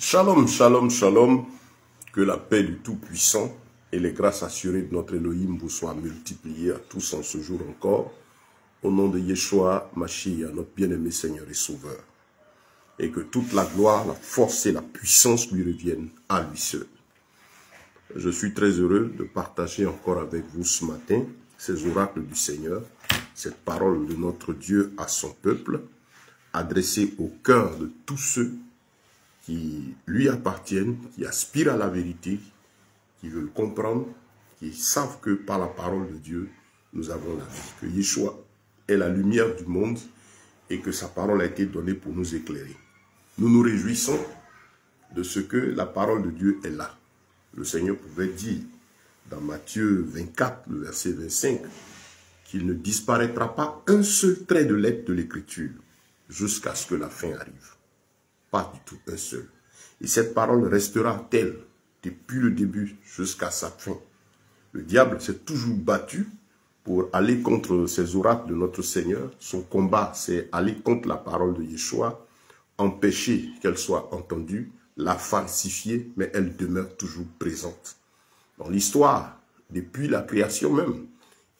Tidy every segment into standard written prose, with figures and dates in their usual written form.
Shalom, shalom, shalom. Que la paix du Tout-Puissant et les grâces assurées de notre Elohim vous soient multipliées à tous en ce jour encore. Au nom de Yeshua, Mashiach, notre bien-aimé Seigneur et Sauveur. Et que toute la gloire, la force et la puissance lui reviennent à lui seul. Je suis très heureux de partager encore avec vous ce matin ces oracles du Seigneur, cette parole de notre Dieu à son peuple, adressée au cœur de tous ceux qui lui appartiennent, qui aspirent à la vérité, qui veulent comprendre, qui savent que par la parole de Dieu, nous avons la vie. Que Yeshua est la lumière du monde et que sa parole a été donnée pour nous éclairer. Nous nous réjouissons de ce que la parole de Dieu est là. Le Seigneur pouvait dire dans Matthieu 24, le verset 25, qu'il ne disparaîtra pas un seul trait de lettre de l'Écriture jusqu'à ce que la fin arrive. Pas du tout un seul. Et cette parole restera telle depuis le début jusqu'à sa fin. Le diable s'est toujours battu pour aller contre ces oracles de notre Seigneur. Son combat, c'est aller contre la parole de Yeshua, empêcher qu'elle soit entendue, la falsifier, mais elle demeure toujours présente. Dans l'histoire, depuis la création même,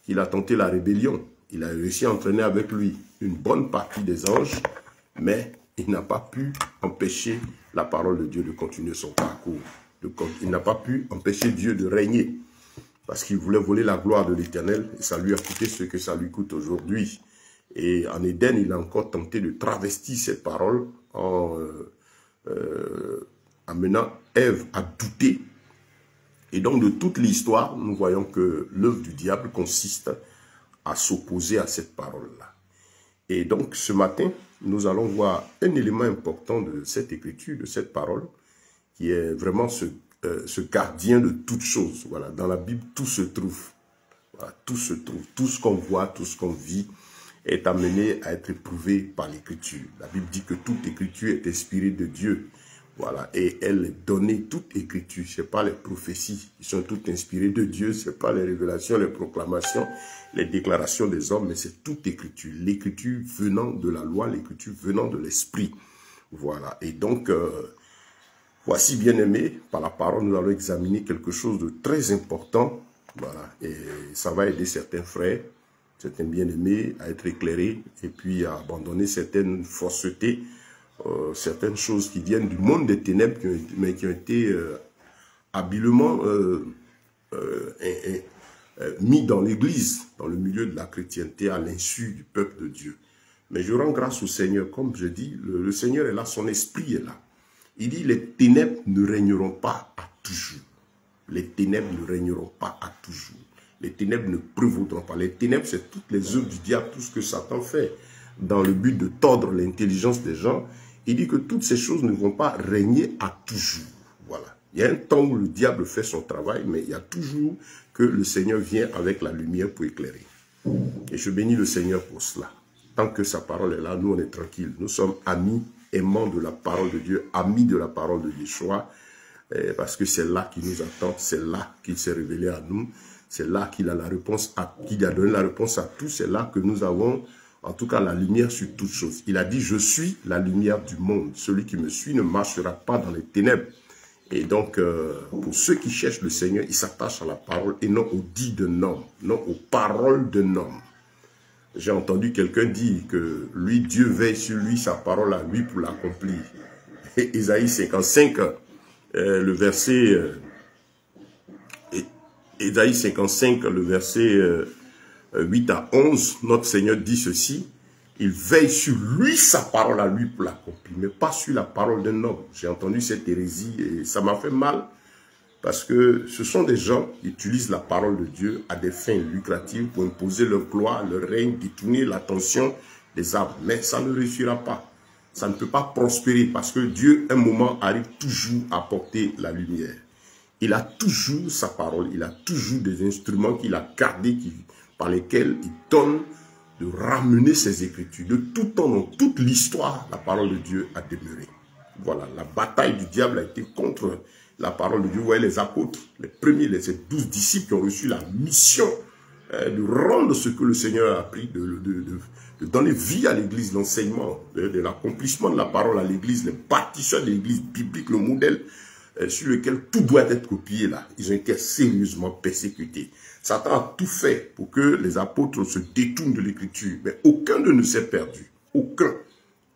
il a tenté la rébellion. Il a réussi à entraîner avec lui une bonne partie des anges, mais il n'a pas pu empêcher la parole de Dieu de continuer son parcours. Il n'a pas pu empêcher Dieu de régner, parce qu'il voulait voler la gloire de l'Éternel, et ça lui a coûté ce que ça lui coûte aujourd'hui. Et en Éden, il a encore tenté de travestir cette parole en amenant Ève à douter. Et donc, de toute l'histoire, nous voyons que l'œuvre du diable consiste à s'opposer à cette parole-là. Et donc, ce matin, nous allons voir un élément important de cette écriture, de cette parole, qui est vraiment ce gardien de toutes choses. Voilà, dans la Bible, tout se trouve. Voilà, tout se trouve. Tout ce qu'on voit, tout ce qu'on vit est amené à être éprouvé par l'écriture. La Bible dit que toute écriture est inspirée de Dieu. Voilà, et elle est donnée, toute écriture. Ce n'est pas les prophéties qui sont toutes inspirées de Dieu, ce n'est pas les révélations, les proclamations, les déclarations des hommes, mais c'est toute écriture. L'écriture venant de la loi, l'écriture venant de l'esprit. Voilà, et donc, voici, bien-aimés, par la parole, nous allons examiner quelque chose de très important. Voilà, et ça va aider certains frères, certains bien-aimés à être éclairés et puis à abandonner certaines faussetés, certaines choses qui viennent du monde des ténèbres, mais qui ont été habilement mis dans l'église, dans le milieu de la chrétienté, à l'insu du peuple de Dieu. Mais je rends grâce au Seigneur, comme je dis, le Seigneur est là, son esprit est là. Il dit, les ténèbres ne régneront pas à toujours. Les ténèbres ne régneront pas à toujours. Les ténèbres ne prévaudront pas. Les ténèbres, c'est toutes les œuvres du diable, tout ce que Satan fait, dans le but de tordre l'intelligence des gens. Il dit que toutes ces choses ne vont pas régner à toujours. Voilà. Il y a un temps où le diable fait son travail, mais il y a toujours que le Seigneur vient avec la lumière pour éclairer. Et je bénis le Seigneur pour cela. Tant que sa parole est là, nous on est tranquilles. Nous sommes amis, aimants de la parole de Dieu, amis de la parole de Yeshua, parce que c'est là qu'il nous attend, c'est là qu'il s'est révélé à nous, c'est là qu'il a la réponse, qu'il a donné la réponse à tout, c'est là que nous avons en tout cas la lumière sur toutes choses. Il a dit, je suis la lumière du monde. Celui qui me suit ne marchera pas dans les ténèbres. Et donc, pour ceux qui cherchent le Seigneur, ils s'attachent à la parole et non aux dits d'un homme, non aux paroles d'un homme. J'ai entendu quelqu'un dire que lui, Dieu veille sur lui, sa parole à lui pour l'accomplir. Ésaïe 55, le verset... Ésaïe 55, le verset 8 à 11, notre Seigneur dit ceci, il veille sur lui, sa parole à lui pour l'accomplir, mais pas sur la parole d'un homme. J'ai entendu cette hérésie et ça m'a fait mal, parce que ce sont des gens qui utilisent la parole de Dieu à des fins lucratives pour imposer leur gloire, leur règne, détourner l'attention des âmes. Mais ça ne réussira pas. Ça ne peut pas prospérer parce que Dieu, un moment, arrive toujours à porter la lumière. Il a toujours sa parole, il a toujours des instruments qu'il a gardés, par lesquels il donne de ramener ses écritures. De tout temps, dans toute l'histoire, la parole de Dieu a demeuré. Voilà, la bataille du diable a été contre la parole de Dieu. Vous voyez les apôtres, les premiers, ces 12 disciples qui ont reçu la mission de rendre ce que le Seigneur a appris, de donner vie à l'Église, l'enseignement, de l'accomplissement de la parole à l'Église, les bâtisseurs de l'Église biblique, le modèle sur lequel tout doit être copié là. Ils ont été sérieusement persécutés. Satan a tout fait pour que les apôtres se détournent de l'Écriture, mais aucun d'eux ne s'est perdu. Aucun.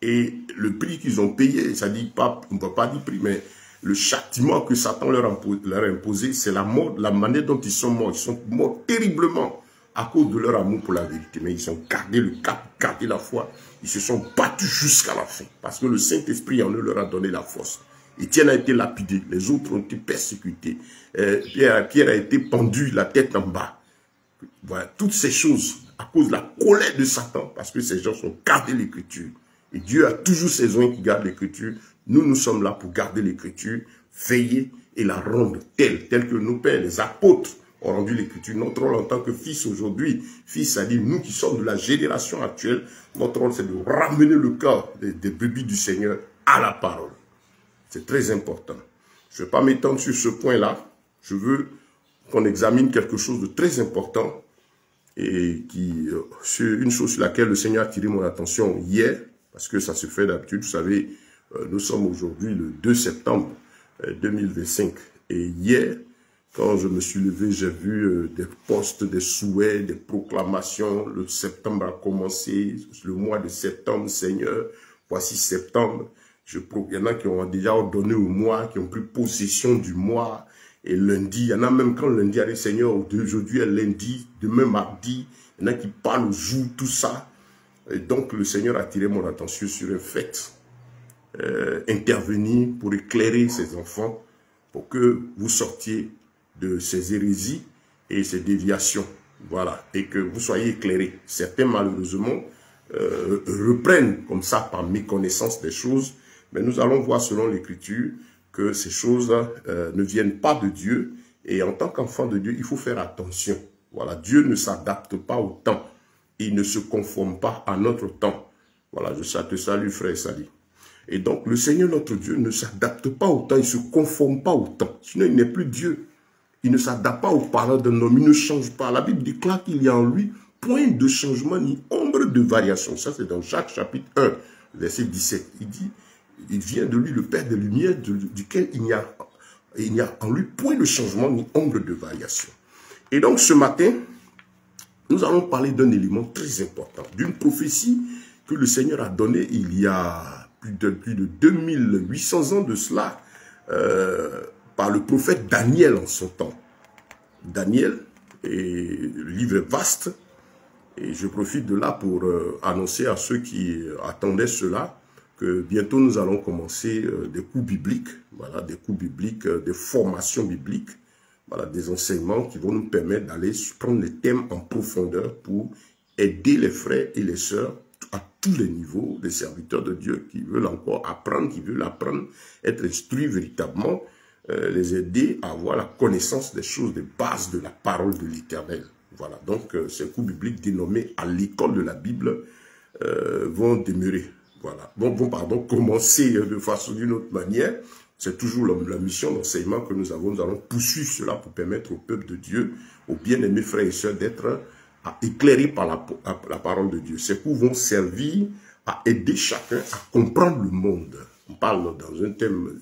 Et le prix qu'ils ont payé, ça dit pas, on ne peut pas dire prix, mais le châtiment que Satan leur a imposé, c'est la mort, la manière dont ils sont morts. Ils sont morts terriblement à cause de leur amour pour la vérité. Mais ils ont gardé le cap, gardé la foi. Ils se sont battus jusqu'à la fin. Parce que le Saint-Esprit en eux leur a donné la force. Étienne a été lapidé, les autres ont été persécutés. Pierre a été pendu, la tête en bas. Voilà, toutes ces choses à cause de la colère de Satan, parce que ces gens ont gardé l'Écriture. Et Dieu a toujours ses oins qui gardent l'Écriture. Nous, nous sommes là pour garder l'Écriture, veiller et la rendre telle que nos pères, les apôtres, ont rendu l'Écriture. Notre rôle en tant que fils aujourd'hui, fils, c'est-à-dire nous qui sommes de la génération actuelle, notre rôle c'est de ramener le cœur des brebis du Seigneur à la parole. C'est très important. Je ne vais pas m'étendre sur ce point-là. Je veux qu'on examine quelque chose de très important et sur une chose sur laquelle le Seigneur a attiré mon attention hier, parce que ça se fait d'habitude. Vous savez, nous sommes aujourd'hui le 2 septembre 2025. Et hier, quand je me suis levé, j'ai vu des posts, des souhaits, des proclamations. Le septembre a commencé, le mois de septembre, Seigneur, voici septembre. Il y en a qui ont déjà ordonné au mois, qui ont pris possession du mois. Et lundi, il y en a même quand lundi arrive, Seigneur, aujourd'hui est lundi, demain mardi. Il y en a qui parlent au jour, tout ça. Et donc le Seigneur a attiré mon attention sur un fait. Intervenir pour éclairer ses enfants, pour que vous sortiez de ces hérésies et ces déviations. Voilà. Et que vous soyez éclairés. Certains, malheureusement, reprennent comme ça par méconnaissance des choses. Mais nous allons voir selon l'Écriture que ces choses ne viennent pas de Dieu. Et en tant qu'enfant de Dieu, il faut faire attention. Voilà, Dieu ne s'adapte pas au temps. Il ne se conforme pas à notre temps. Voilà, je te salue, frère Sali. Et donc, le Seigneur notre Dieu ne s'adapte pas au temps, il ne se conforme pas au temps. Sinon, il n'est plus Dieu. Il ne s'adapte pas aux paroles d'un homme, il ne change pas. La Bible déclare qu'il y a en lui point de changement ni ombre de variation. Ça, c'est dans Jacques chapitre 1, verset 17. Il dit, il vient de lui le Père des Lumières, duquel il n'y a en lui point de changement ni ombre de variation. Et donc, ce matin, nous allons parler d'un élément très important, d'une prophétie que le Seigneur a donnée il y a plus de 2800 ans de cela, par le prophète Daniel en son temps. Daniel, et le livre est vaste, et je profite de là pour annoncer à ceux qui attendaient cela, que bientôt nous allons commencer des cours bibliques, voilà, des cours bibliques, des formations bibliques, voilà, des enseignements qui vont nous permettre d'aller prendre les thèmes en profondeur pour aider les frères et les sœurs à tous les niveaux, des serviteurs de Dieu qui veulent encore apprendre, qui veulent apprendre, être instruits véritablement, les aider à avoir la connaissance des choses, des bases de la parole de l'Éternel. Voilà, donc ces cours bibliques dénommés à l'école de la Bible vont demeurer. Voilà, vont commencer de façon d'une autre manière. C'est toujours la mission d'enseignement que nous avons. Nous allons poursuivre cela pour permettre au peuple de Dieu, aux bien-aimés frères et sœurs, d'être éclairés par la parole de Dieu. Ces cours vont servir à aider chacun à comprendre le monde. On parle dans un thème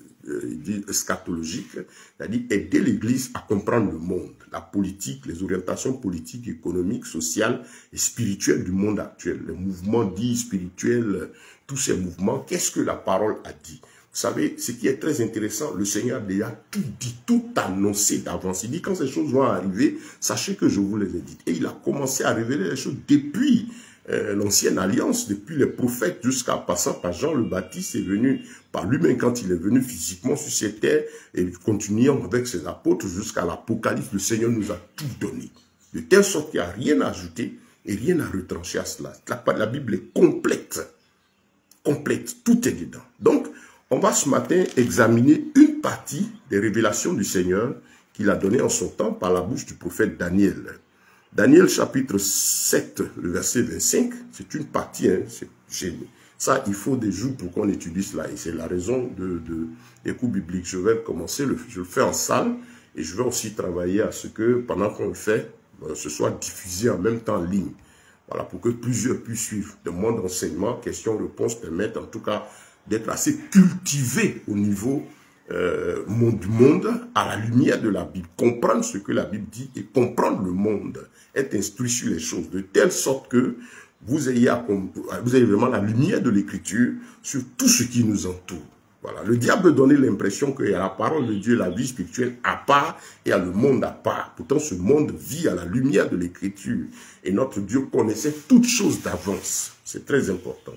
eschatologique, c'est-à-dire aider l'Église à comprendre le monde, la politique, les orientations politiques, économiques, sociales et spirituelles du monde actuel, les mouvements dits spirituels, tous ces mouvements, qu'est-ce que la parole a dit? Vous savez, ce qui est très intéressant, le Seigneur a déjà tout dit, tout annoncé d'avance. Il dit, quand ces choses vont arriver, sachez que je vous les ai dites. Et il a commencé à révéler les choses depuis l'ancienne alliance, depuis les prophètes, jusqu'à passant par Jean le Baptiste, est venu par lui-même quand il est venu physiquement sur cette terre, et continuant avec ses apôtres jusqu'à l'Apocalypse, le Seigneur nous a tout donné. De telle sorte qu'il n'y a rien à ajouter et rien à retrancher à cela. La Bible est complète. Complète, tout est dedans. Donc, on va ce matin examiner une partie des révélations du Seigneur qu'il a données en son temps par la bouche du prophète Daniel. Daniel chapitre 7, le verset 25, c'est une partie, hein, ça il faut des jours pour qu'on étudie cela, et c'est la raison des cours bibliques. Je vais commencer, je le fais en salle, et je vais aussi travailler à ce que, pendant qu'on le fait, ce soit diffusé en même temps en ligne. Voilà, pour que plusieurs puissent suivre. De mon enseignement, questions-réponses permettent en tout cas d'être assez cultivés au niveau du monde à la lumière de la Bible. Comprendre ce que la Bible dit et comprendre le monde. Être instruit sur les choses de telle sorte que vous ayez vraiment la lumière de l'écriture sur tout ce qui nous entoure. Voilà. Le diable donnait l'impression qu'il y a la parole de Dieu, la vie spirituelle à part et il y a le monde à part. Pourtant, ce monde vit à la lumière de l'écriture. Et notre Dieu connaissait toutes choses d'avance. C'est très important.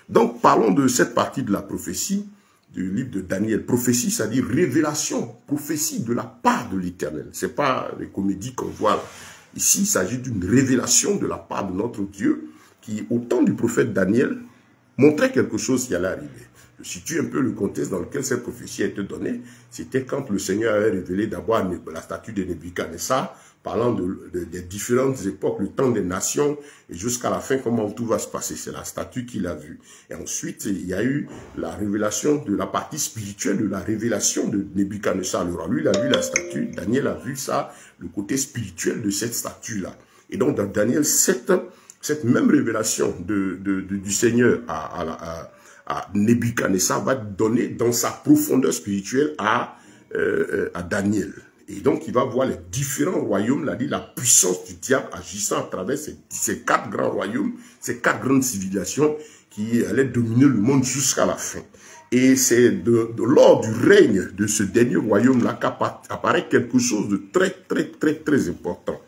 Donc, parlons de cette partie de la prophétie du livre de Daniel. Prophétie, c'est-à-dire révélation, prophétie de la part de l'Éternel. Ce n'est pas les comédies qu'on voit là. Ici, il s'agit d'une révélation de la part de notre Dieu qui, au temps du prophète Daniel, montrait quelque chose qui allait arriver. Je situe un peu le contexte dans lequel cette prophétie a été donnée. C'était quand le Seigneur avait révélé d'abord la statue de Nebuchadnezzar, parlant des différentes époques, le temps des nations, et jusqu'à la fin, comment tout va se passer. C'est la statue qu'il a vue. Et ensuite, il y a eu la révélation de la partie spirituelle de la révélation de Nebuchadnezzar, le roi. Lui, il a vu la statue, Daniel a vu ça, le côté spirituel de cette statue-là. Et donc, dans Daniel, cette même révélation du Seigneur à Nebuchadnezzar va donner dans sa profondeur spirituelle à Daniel. Et donc, il va voir les différents royaumes, la puissance du diable agissant à travers ces 4 grands royaumes, ces 4 grandes civilisations qui allaient dominer le monde jusqu'à la fin. Et c'est lors du règne de ce dernier royaume-là qu'apparaît quelque chose de très important.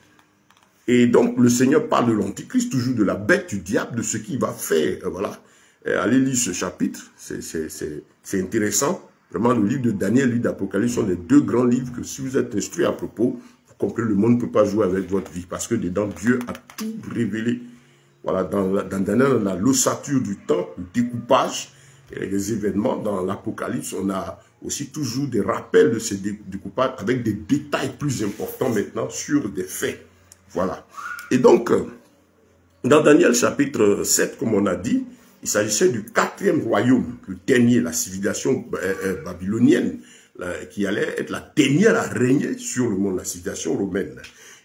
Et donc, le Seigneur parle de l'Antichrist, toujours de la bête du diable, de ce qu'il va faire. Voilà. Allez lire ce chapitre, c'est intéressant. Vraiment, le livre de Daniel et le livre d'Apocalypse sont les 2 grands livres que si vous êtes instruit à propos, vous comprenez, le monde ne peut pas jouer avec votre vie. Parce que dedans, Dieu a tout révélé. Voilà, dans Daniel, on a l'ossature du temps, le découpage, et les événements. Dans l'Apocalypse, on a aussi toujours des rappels de ces découpages avec des détails plus importants maintenant sur des faits. Voilà. Et donc, dans Daniel chapitre 7, comme on a dit, il s'agissait du 4e royaume, le dernier, la civilisation babylonienne, qui allait être la dernière à régner sur le monde, la civilisation romaine.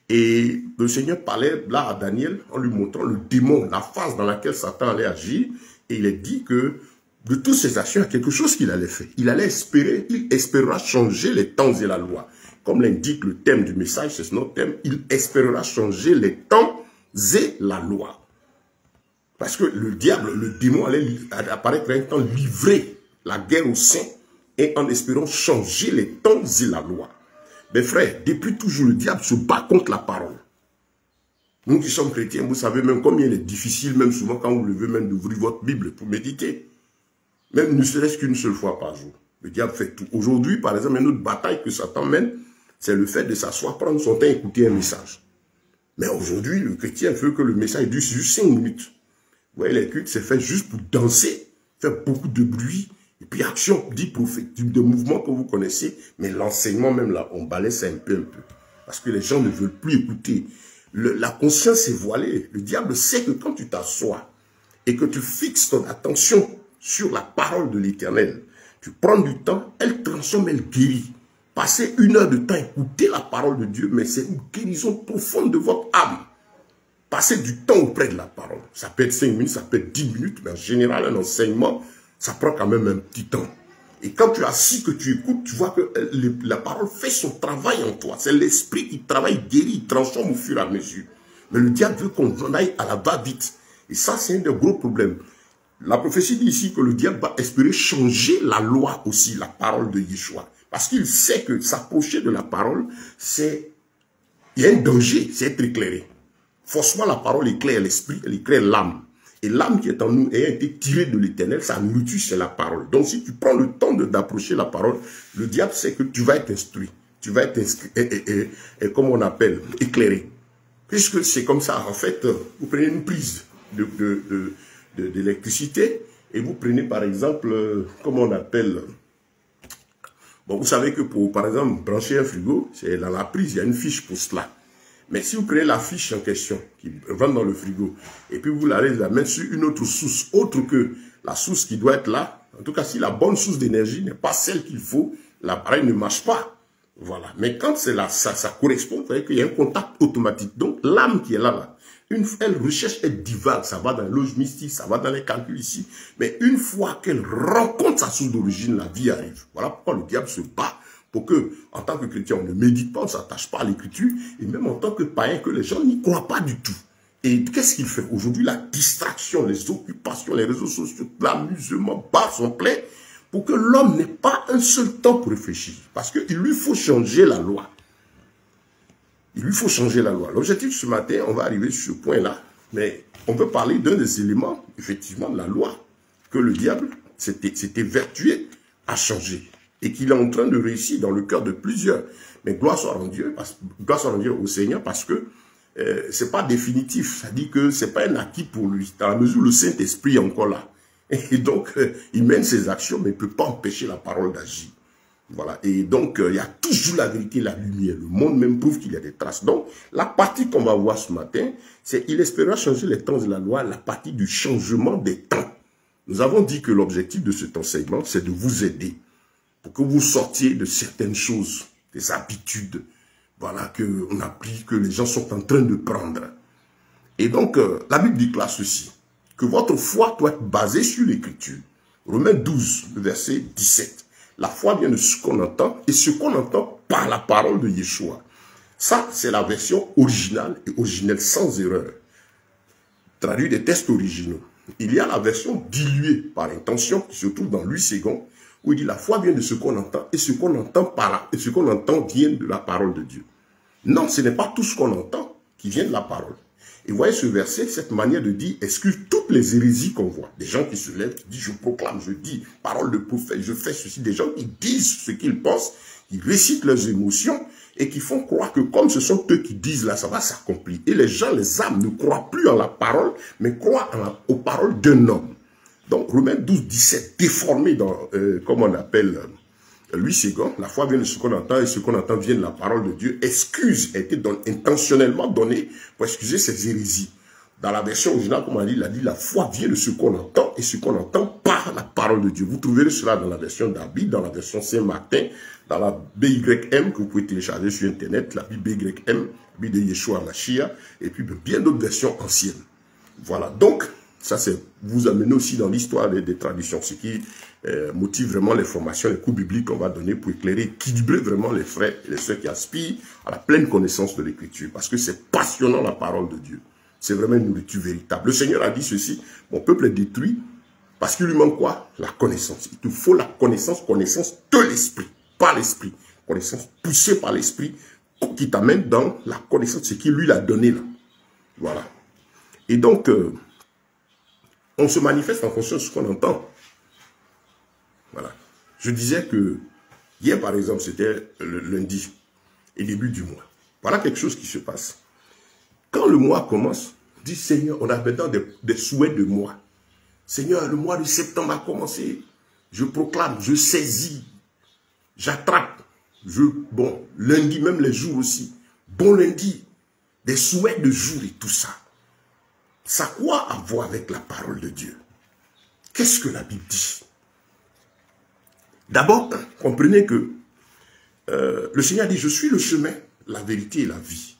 Et le Seigneur parlait là à Daniel en lui montrant le démon, la phase dans laquelle Satan allait agir. Et il a dit que de toutes ces actions, il y a quelque chose qu'il allait faire. Il allait espérer, il espérera changer les temps et la loi. Comme l'indique le thème du message, c'est notre thème, il espérera changer les temps et la loi. Parce que le diable, le démon allait apparaître un temps livrer la guerre aux saints et en espérant changer les temps et la loi. Mes frères, depuis toujours, le diable se bat contre la parole. Nous qui sommes chrétiens, vous savez même combien il est difficile, même souvent quand vous levez même d'ouvrir votre Bible pour méditer. Même ne serait-ce qu'une seule fois par jour. Le diable fait tout. Aujourd'hui, par exemple, une autre bataille que Satan mène, c'est le fait de s'asseoir, prendre son temps et écouter un message. Mais aujourd'hui, le chrétien veut que le message dure juste 5 minutes. Vous voyez, les cultes, c'est fait juste pour danser, faire beaucoup de bruit, et puis action, dit prophétique, de mouvements que vous connaissez, mais l'enseignement même là, on balaie ça un peu. Parce que les gens ne veulent plus écouter. La conscience est voilée. Le diable sait que quand tu t'assois et que tu fixes ton attention sur la parole de l'Éternel, tu prends du temps, elle transforme, elle guérit. Passez 1 heure de temps à écouter la parole de Dieu, mais c'est une guérison profonde de votre âme. Passez du temps auprès de la parole. Ça peut être 5 minutes, ça peut être 10 minutes, mais en général, un enseignement, ça prend quand même un petit temps. Et quand tu es assis, que tu écoutes, tu vois que la parole fait son travail en toi. C'est l'esprit qui travaille, guérit, transforme au fur et à mesure. Mais le diable veut qu'on en aille à la va-vite. Et ça, c'est un des gros problèmes. La prophétie dit ici que le diable va espérer changer la loi aussi, la parole de Yeshua. Parce qu'il sait que s'approcher de la parole, c'est... Il y a un danger, c'est être éclairé. Forcément, la parole éclaire l'esprit, elle éclaire l'âme. Et l'âme qui est en nous ayant été tirée de l'Éternel, sa nourriture, c'est la parole. Donc, si tu prends le temps d'approcher la parole, le diable sait que tu vas être instruit. Tu vas être comme on appelle, éclairé. Puisque c'est comme ça, en fait, vous prenez une prise d'électricité et vous prenez, par exemple, comment on appelle... Bon, vous savez que pour, par exemple, brancher un frigo, c'est dans la prise, il y a une fiche pour cela. Mais si vous prenez la fiche en question, qui rentre dans le frigo, et puis vous allez la mettre sur une autre source, autre que la source qui doit être là, en tout cas, si la bonne source d'énergie n'est pas celle qu'il faut, l'appareil ne marche pas. Voilà. Mais quand c'est là, ça correspond, vous voyez qu'il y a un contact automatique. Donc, l'âme qui est là, elle recherche, elle divague, ça va dans les loges mystiques, ça va dans les calculs ici. Mais une fois qu'elle rencontre sa source d'origine, la vie arrive. Voilà pourquoi le diable se bat pour que, en tant que chrétien, on ne médite pas, on ne s'attache pas à l'écriture, et même en tant que païen, que les gens n'y croient pas du tout. Et qu'est-ce qu'il fait? Aujourd'hui, la distraction, les occupations, les réseaux sociaux, l'amusement, bar sont pleins, pour que l'homme n'ait pas un seul temps pour réfléchir. Parce qu'il lui faut changer la loi. Il lui faut changer la loi. L'objectif ce matin, on va arriver sur ce point-là, mais on peut parler d'un des éléments, effectivement, de la loi, que le diable s'était vertué à changer. Et qu'il est en train de réussir dans le cœur de plusieurs. Mais gloire soit rendue au Seigneur, parce que c'est pas définitif. Ça dit que c'est pas un acquis pour lui, dans la mesure où le Saint-Esprit est encore là. Et donc, il mène ses actions, mais il ne peut pas empêcher la parole d'agir. Voilà. Et donc, il y a toujours la vérité et la lumière. Le monde même prouve qu'il y a des traces. Donc, la partie qu'on va voir ce matin, c'est il espéra changer les temps de la loi, la partie du changement des temps. Nous avons dit que l'objectif de cet enseignement, c'est de vous aider pour que vous sortiez de certaines choses, des habitudes, voilà, qu'on a pris, que les gens sont en train de prendre. Et donc, la Bible dit là ceci, que votre foi doit être basée sur l'écriture. Romains 12, verset 17. La foi vient de ce qu'on entend, et ce qu'on entend par la parole de Yeshua. Ça, c'est la version originale et originelle sans erreur. Traduit des textes originaux. Il y a la version diluée par intention, qui se trouve dans Louis II, où il dit la foi vient de ce qu'on entend, et ce qu'on entend par là, et ce qu'on entend vient de la parole de Dieu. Non, ce n'est pas tout ce qu'on entend qui vient de la parole. Et voyez ce verset, cette manière de dire, excuse toutes les hérésies qu'on voit. Des gens qui se lèvent, qui disent, je proclame, je dis, parole de prophète, je fais ceci. Des gens qui disent ce qu'ils pensent, qui récitent leurs émotions et qui font croire que comme ce sont eux qui disent là, ça va s'accomplir. Et les gens, les âmes ne croient plus en la parole, mais croient aux paroles d'un homme. Donc, Romains 12, 17, déformé dans, comme on appelle... Louis II, la foi vient de ce qu'on entend et ce qu'on entend vient de la parole de Dieu. Excuse a été intentionnellement donnée pour excuser ces hérésies. Dans la version originale, comme on dit, il a dit la foi vient de ce qu'on entend et ce qu'on entend par la parole de Dieu. Vous trouverez cela dans la version d'Abi, dans la version Saint-Martin, dans la BYM que vous pouvez télécharger sur Internet, la Bible BYM, la Bible de Yeshua Mashiach, et puis bien d'autres versions anciennes. Voilà, donc, ça c'est vous amener aussi dans l'histoire des traditions, ce qui motive vraiment les formations, les cours bibliques qu'on va donner pour éclairer, équilibrer vraiment les frères et les sœurs qui aspirent à la pleine connaissance de l'Écriture. Parce que c'est passionnant la parole de Dieu. C'est vraiment une nourriture véritable. Le Seigneur a dit ceci, mon peuple est détruit parce qu'il lui manque quoi? La connaissance. Il te faut la connaissance de l'Esprit, pas l'Esprit. Connaissance poussée par l'Esprit qui t'amène dans la connaissance de ce qu'il lui a donné là. Voilà. Et donc, on se manifeste en fonction de ce qu'on entend. Voilà. Je disais que hier, par exemple, c'était le lundi et début du mois. Voilà quelque chose qui se passe. Quand le mois commence, dit Seigneur, on a maintenant des souhaits de mois. Seigneur, le mois de septembre a commencé. Je proclame, je saisis, j'attrape. Bon, lundi, même les jours aussi. Bon lundi, des souhaits de jour et tout ça. Ça a quoi à voir avec la parole de Dieu? Qu'est-ce que la Bible dit? D'abord, comprenez que le Seigneur dit, je suis le chemin, la vérité et la vie.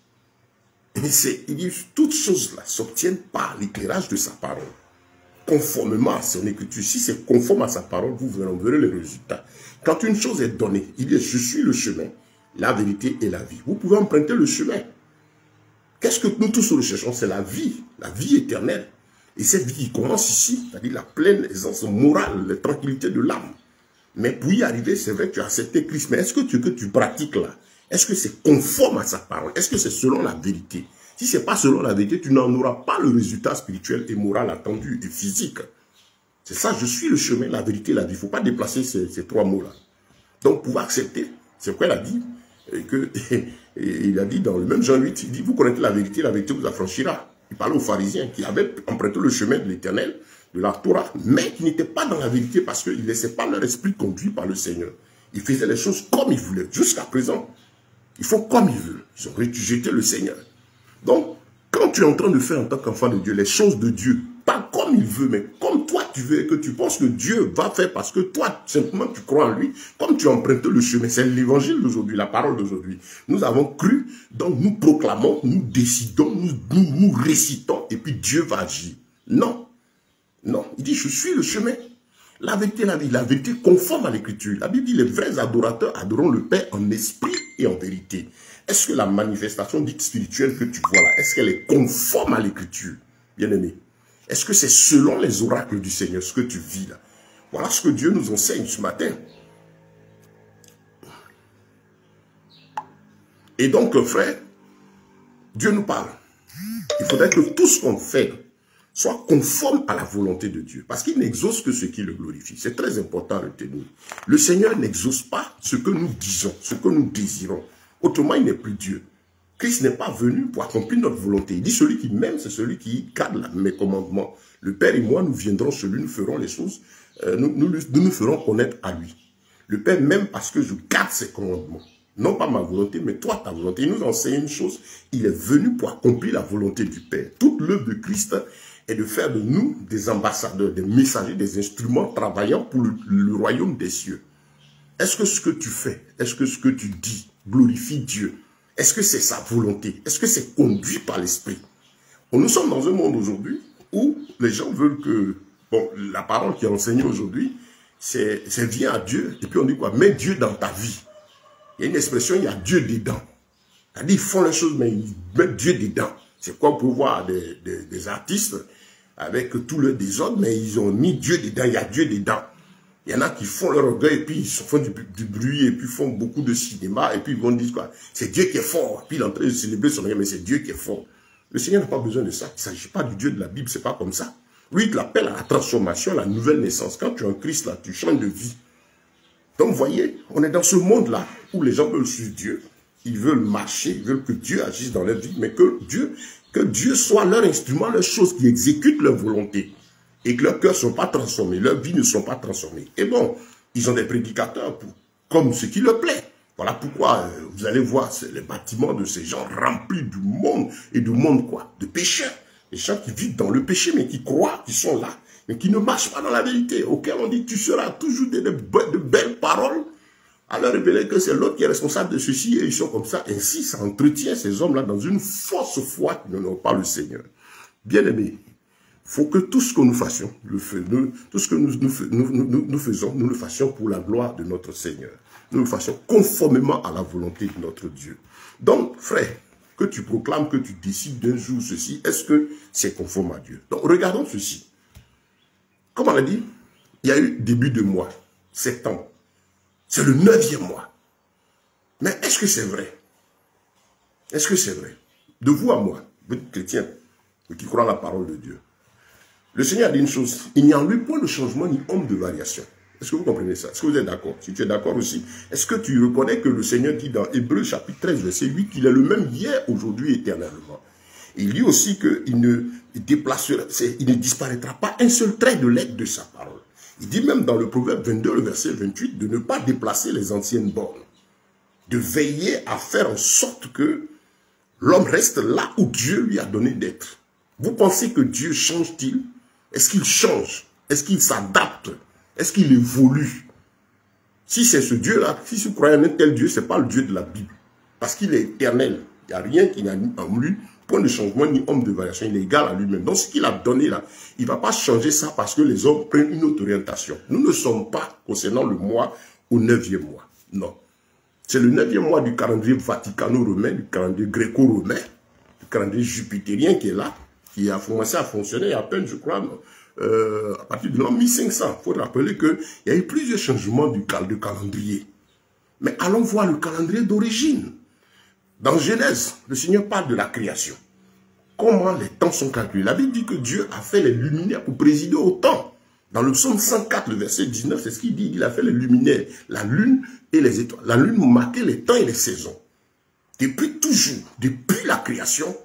Et il dit, toutes choses-là s'obtiennent par l'éclairage de sa parole. Conformément à son écriture. Si c'est conforme à sa parole, vous verrez les résultats. Quand une chose est donnée, il dit, je suis le chemin, la vérité et la vie. Vous pouvez emprunter le chemin. Qu'est-ce que nous tous recherchons? C'est la vie éternelle. Et cette vie qui commence ici, c'est-à-dire la pleine aisance morale, la tranquillité de l'âme. Mais pour y arriver, c'est vrai que tu as accepté Christ. Mais est-ce que ce que tu pratiques là, est-ce que c'est conforme à sa parole? Est-ce que c'est selon la vérité? Si ce n'est pas selon la vérité, tu n'en auras pas le résultat spirituel et moral attendu et physique. C'est ça, je suis le chemin, la vérité, la vie. Il ne faut pas déplacer ces trois mots-là. Donc, pour accepter, c'est quoi il a dit il a dit dans le même Jean 8, il dit, vous connaissez la vérité vous affranchira. Il parlait aux pharisiens qui avaient emprunté le chemin de l'Éternel, de la Torah, mais qui n'étaient pas dans la vérité parce qu'ils ne laissaient pas leur esprit conduit par le Seigneur. Ils faisaient les choses comme ils voulaient. Jusqu'à présent, ils font comme ils veulent. Ils ont rejeté le Seigneur. Donc, quand tu es en train de faire en tant qu'enfant de Dieu, les choses de Dieu, pas comme il veut, mais comme toi tu veux et que tu penses que Dieu va faire parce que toi, simplement, tu crois en lui, comme tu empruntes le chemin. C'est l'évangile d'aujourd'hui, la parole d'aujourd'hui. Nous avons cru, donc nous proclamons, nous décidons, nous récitons, et puis Dieu va agir. Non. Non. Il dit, je suis le chemin. La vérité, la vérité conforme à l'écriture. La Bible dit, les vrais adorateurs adoreront le Père en esprit et en vérité. Est-ce que la manifestation dite spirituelle que tu vois là, est-ce qu'elle est conforme à l'écriture, bien-aimé? Est-ce que c'est selon les oracles du Seigneur, ce que tu vis là? Voilà ce que Dieu nous enseigne ce matin. Et donc, frère, Dieu nous parle. Il faudrait que tout ce qu'on fait soit conforme à la volonté de Dieu. Parce qu'il n'exauce que ce qui le glorifie. C'est très important à retenir. Le Seigneur n'exauce pas ce que nous disons, ce que nous désirons. Autrement, il n'est plus Dieu. Christ n'est pas venu pour accomplir notre volonté. Il dit, celui qui m'aime, c'est celui qui garde mes commandements. Le Père et moi, nous viendrons chez lui, nous ferons les choses, nous ferons connaître à lui. Le Père m'aime parce que je garde ses commandements. Non pas ma volonté, mais toi, ta volonté. Il nous enseigne une chose, il est venu pour accomplir la volonté du Père. Toute l'œuvre de Christ est de faire de nous des ambassadeurs, des messagers, des instruments travaillant pour le royaume des cieux. Est-ce que ce que tu fais, est-ce que ce que tu dis glorifie Dieu? Est-ce que c'est sa volonté? Est-ce que c'est conduit par l'esprit? Nous sommes dans un monde aujourd'hui où les gens veulent que, bon, la parole qui est enseignée aujourd'hui, c'est viens à Dieu, et puis on dit quoi? Mets Dieu dans ta vie. Il y a une expression, il y a Dieu dedans. C'est-à-dire, ils font les choses, mais ils mettent Dieu dedans. C'est quoi pour voir des artistes avec tout le désordre, mais ils ont mis Dieu dedans, il y a Dieu dedans. Il y en a qui font leur orgueil, et puis ils font du bruit, et puis font beaucoup de cinéma, et puis ils vont dire quoi? C'est Dieu qui est fort. Puis il est en train de célébrer son orgueil, mais c'est Dieu qui est fort. Le Seigneur n'a pas besoin de ça. Il ne s'agit pas du Dieu de la Bible, c'est pas comme ça. Lui, il l'appelle à la transformation, à la nouvelle naissance. Quand tu es en Christ, là, tu changes de vie. Donc, vous voyez, on est dans ce monde-là où les gens veulent suivre Dieu. Ils veulent marcher, ils veulent que Dieu agisse dans leur vie, mais que Dieu soit leur instrument, leur chose qui exécute leur volonté. Et que leurs cœurs ne sont pas transformés, leurs vies ne sont pas transformées. Et bon, ils ont des prédicateurs comme ce qui leur plaît. Voilà pourquoi vous allez voir les bâtiments de ces gens remplis du monde, et du monde quoi? De pécheurs. Les gens qui vivent dans le péché, mais qui croient qu'ils sont là, mais qui ne marchent pas dans la vérité, auquel on dit tu seras toujours de belles paroles, à leur révéler que c'est l'autre qui est responsable de ceci, et ils sont comme ça. Ainsi, ça entretient ces hommes-là dans une fausse foi qui n'ont pas le Seigneur. Bien-aimés, il faut que tout ce que nous fassions, tout ce que nous faisons, nous le fassions pour la gloire de notre Seigneur. Nous le fassions conformément à la volonté de notre Dieu. Donc, frère, que tu proclames, que tu décides d'un jour ceci, est-ce que c'est conforme à Dieu? Donc, regardons ceci. Comme on a dit, il y a eu début de mois, septembre. C'est le 9e mois. Mais est-ce que c'est vrai? Est-ce que c'est vrai? De vous à moi, vous êtes chrétiens, vous qui croyez à la parole de Dieu. Le Seigneur a dit une chose, il n'y a en lui point de changement ni ombre de variation. Est-ce que vous comprenez ça? Est-ce que vous êtes d'accord? Si tu es d'accord aussi, est-ce que tu reconnais que le Seigneur dit dans Hébreux chapitre 13, verset 8, qu'il est le même hier, aujourd'hui, éternellement? Il dit aussi qu'il ne disparaîtra pas un seul trait de l'être de sa parole. Il dit même dans le Proverbe 22, le verset 28, de ne pas déplacer les anciennes bornes. De veiller à faire en sorte que l'homme reste là où Dieu lui a donné d'être. Vous pensez que Dieu change-t-il? Est-ce qu'il change? Est-ce qu'il s'adapte? Est-ce qu'il évolue? Si c'est ce Dieu-là, si vous croyez en un tel Dieu, ce n'est pas le Dieu de la Bible. Parce qu'il est éternel. Il n'y a rien qui n'a en lui point de changement ni homme de variation. Il est égal à lui-même. Donc ce qu'il a donné là, il ne va pas changer ça parce que les hommes prennent une autre orientation. Nous ne sommes pas concernant le mois au 9e mois. Non. C'est le 9e mois du calendrier vaticano-romain, du calendrier gréco-romain, du calendrier jupitérien qui est là, qui a commencé à fonctionner à peine, je crois, à partir de l'an 1500. Il faut rappeler qu'il y a eu plusieurs changements du calendrier. Mais allons voir le calendrier d'origine. Dans Genèse, le Seigneur parle de la création. Comment les temps sont calculés? La Bible dit que Dieu a fait les luminaires pour présider au temps. Dans le psaume 104, le verset 19, c'est ce qu'il dit. Il a fait les luminaires, la lune et les étoiles. La lune marquait les temps et les saisons. Depuis toujours, depuis la création,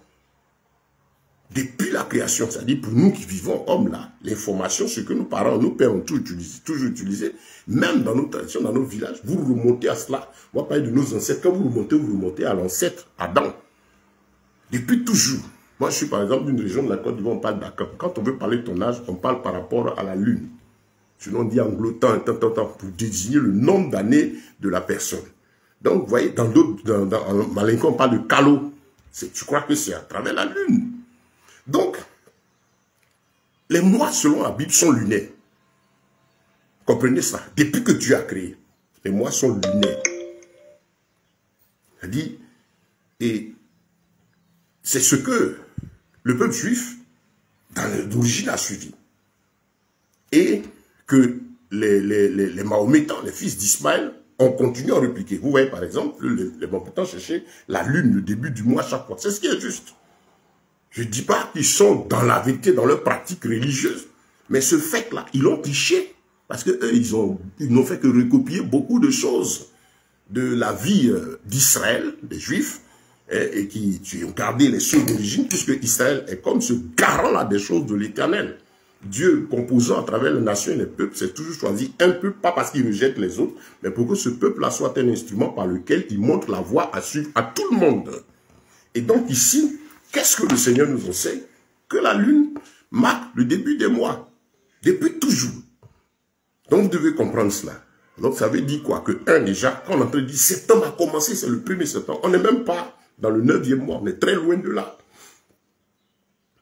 c'est-à-dire pour nous qui vivons hommes là, l'information, ce que nos parents, nos pères ont toujours utilisé, même dans nos traditions, dans nos villages, vous remontez à cela. On va parler de nos ancêtres. Quand vous remontez à l'ancêtre Adam. Depuis toujours, Moi, je suis par exemple d'une région de la Côte d'Ivoire, on parle d'Akam. Quand on veut parler de ton âge, on parle par rapport à la lune. Sinon, on dit anglotant, pour désigner le nombre d'années de la personne. Donc, vous voyez, dans Malinka, on parle de Kalo. Je crois que c'est à travers la lune. Donc, les mois, selon la Bible, sont lunaires. Comprenez ça. Depuis que Dieu a créé, les mois sont lunaires. C'est-à-dire, et c'est ce que le peuple juif, d'origine, a suivi. Et que les Mahométans, les fils d'Ismaël, ont continué à répliquer. Vous voyez, par exemple, les Mahométans cherchaient la lune, le début du mois chaque fois. C'est ce qui est juste. Je ne dis pas qu'ils sont dans la vérité, dans leur pratique religieuse, mais ce fait-là, ils l'ont triché. Parce qu'eux, ils n'ont fait que recopier beaucoup de choses de la vie d'Israël, des Juifs, et qui ont gardé les sources d'origine, puisque Israël est comme ce garant-là des choses de l'Éternel. Dieu, composant à travers les nations et les peuples, s'est toujours choisi un peuple, pas parce qu'il rejette les autres, mais pour que ce peuple-là soit un instrument par lequel il montre la voie à suivre à tout le monde. Et donc ici, qu'est-ce que le Seigneur nous enseigne? Que la lune marque le début des mois, depuis toujours. Donc vous devez comprendre cela. Donc ça veut dire quoi? Que déjà, quand on est en train de dire septembre a commencé, c'est le 1er septembre, on n'est même pas dans le 9e mois, on est très loin de là.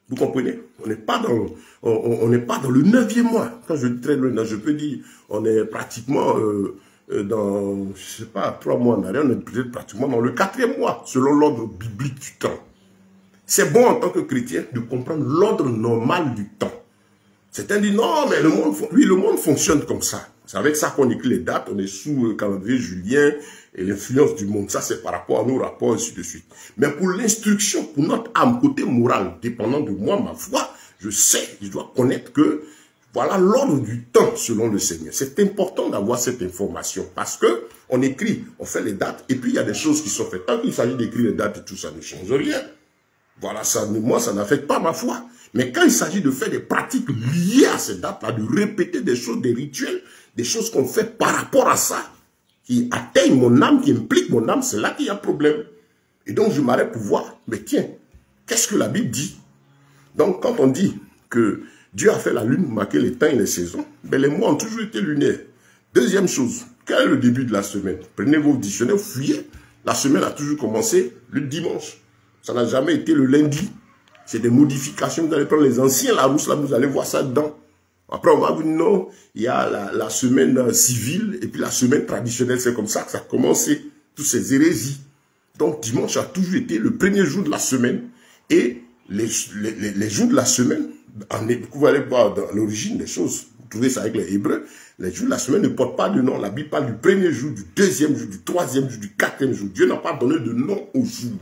Vous comprenez? On n'est pas dans le 9e mois. Quand je dis très loin, je peux dire, on est pratiquement dans, je sais pas, 3 mois en arrière, on est peut-être pratiquement dans le 4e mois, selon l'ordre biblique du temps. C'est bon en tant que chrétien de comprendre l'ordre normal du temps. Certains disent, non, mais le monde fonctionne comme ça. C'est avec ça qu'on écrit les dates, on est sous le calendrier julien et l'influence du monde. Ça, c'est par rapport à nos rapports, ainsi de suite. Mais pour l'instruction, pour notre âme, côté moral, dépendant de moi, ma foi, je sais, je dois connaître que voilà l'ordre du temps selon le Seigneur. C'est important d'avoir cette information parce que on écrit, on fait les dates et puis il y a des choses qui sont faites. Tant qu'il s'agit d'écrire les dates et tout ça ne change rien. Voilà, ça, moi, ça n'affecte pas ma foi. Mais quand il s'agit de faire des pratiques liées à ces dates-là, de répéter des choses, des rituels, des choses qu'on fait par rapport à ça, qui atteignent mon âme, qui impliquent mon âme, c'est là qu'il y a problème. Et donc, je m'arrête pour voir, mais tiens, qu'est-ce que la Bible dit? Donc, quand on dit que Dieu a fait la lune pour marquer les temps et les saisons, ben, les mois ont toujours été lunaires. Deuxième chose, quel est le début de la semaine? Prenez vos dictionnaires, fouillez. La semaine a toujours commencé le dimanche. Ça n'a jamais été le lundi. C'est des modifications. Vous allez prendre les anciens Larousse, là, vous allez voir ça dedans. Après, on va vous dire non, il y a la semaine civile et puis la semaine traditionnelle. C'est comme ça que ça a commencé, toutes ces hérésies. Donc, dimanche a toujours été le premier jour de la semaine. Et les jours de la semaine, vous allez voir dans l'origine des choses, vous trouvez ça avec les Hébreux, les jours de la semaine ne portent pas de nom. La Bible parle du premier jour, du deuxième jour, du troisième jour, du quatrième jour. Dieu n'a pas donné de nom aux jours.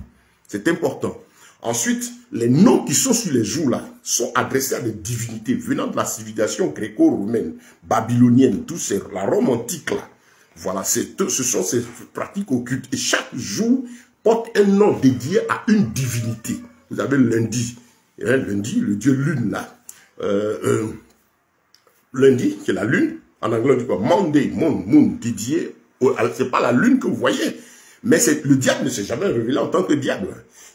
C'est important. Ensuite, les noms qui sont sur les jours-là sont adressés à des divinités venant de la civilisation gréco-romaine, babylonienne, tout c'est la Rome antique là. Voilà, ce sont ces pratiques occultes. Et chaque jour porte un nom dédié à une divinité. Vous avez le lundi. Lundi, le dieu lune là. Lundi, c'est la lune. En anglais, on dit quoi? Monday, moon, dédié. C'est pas la lune que vous voyez. Mais le diable ne s'est jamais révélé en tant que diable.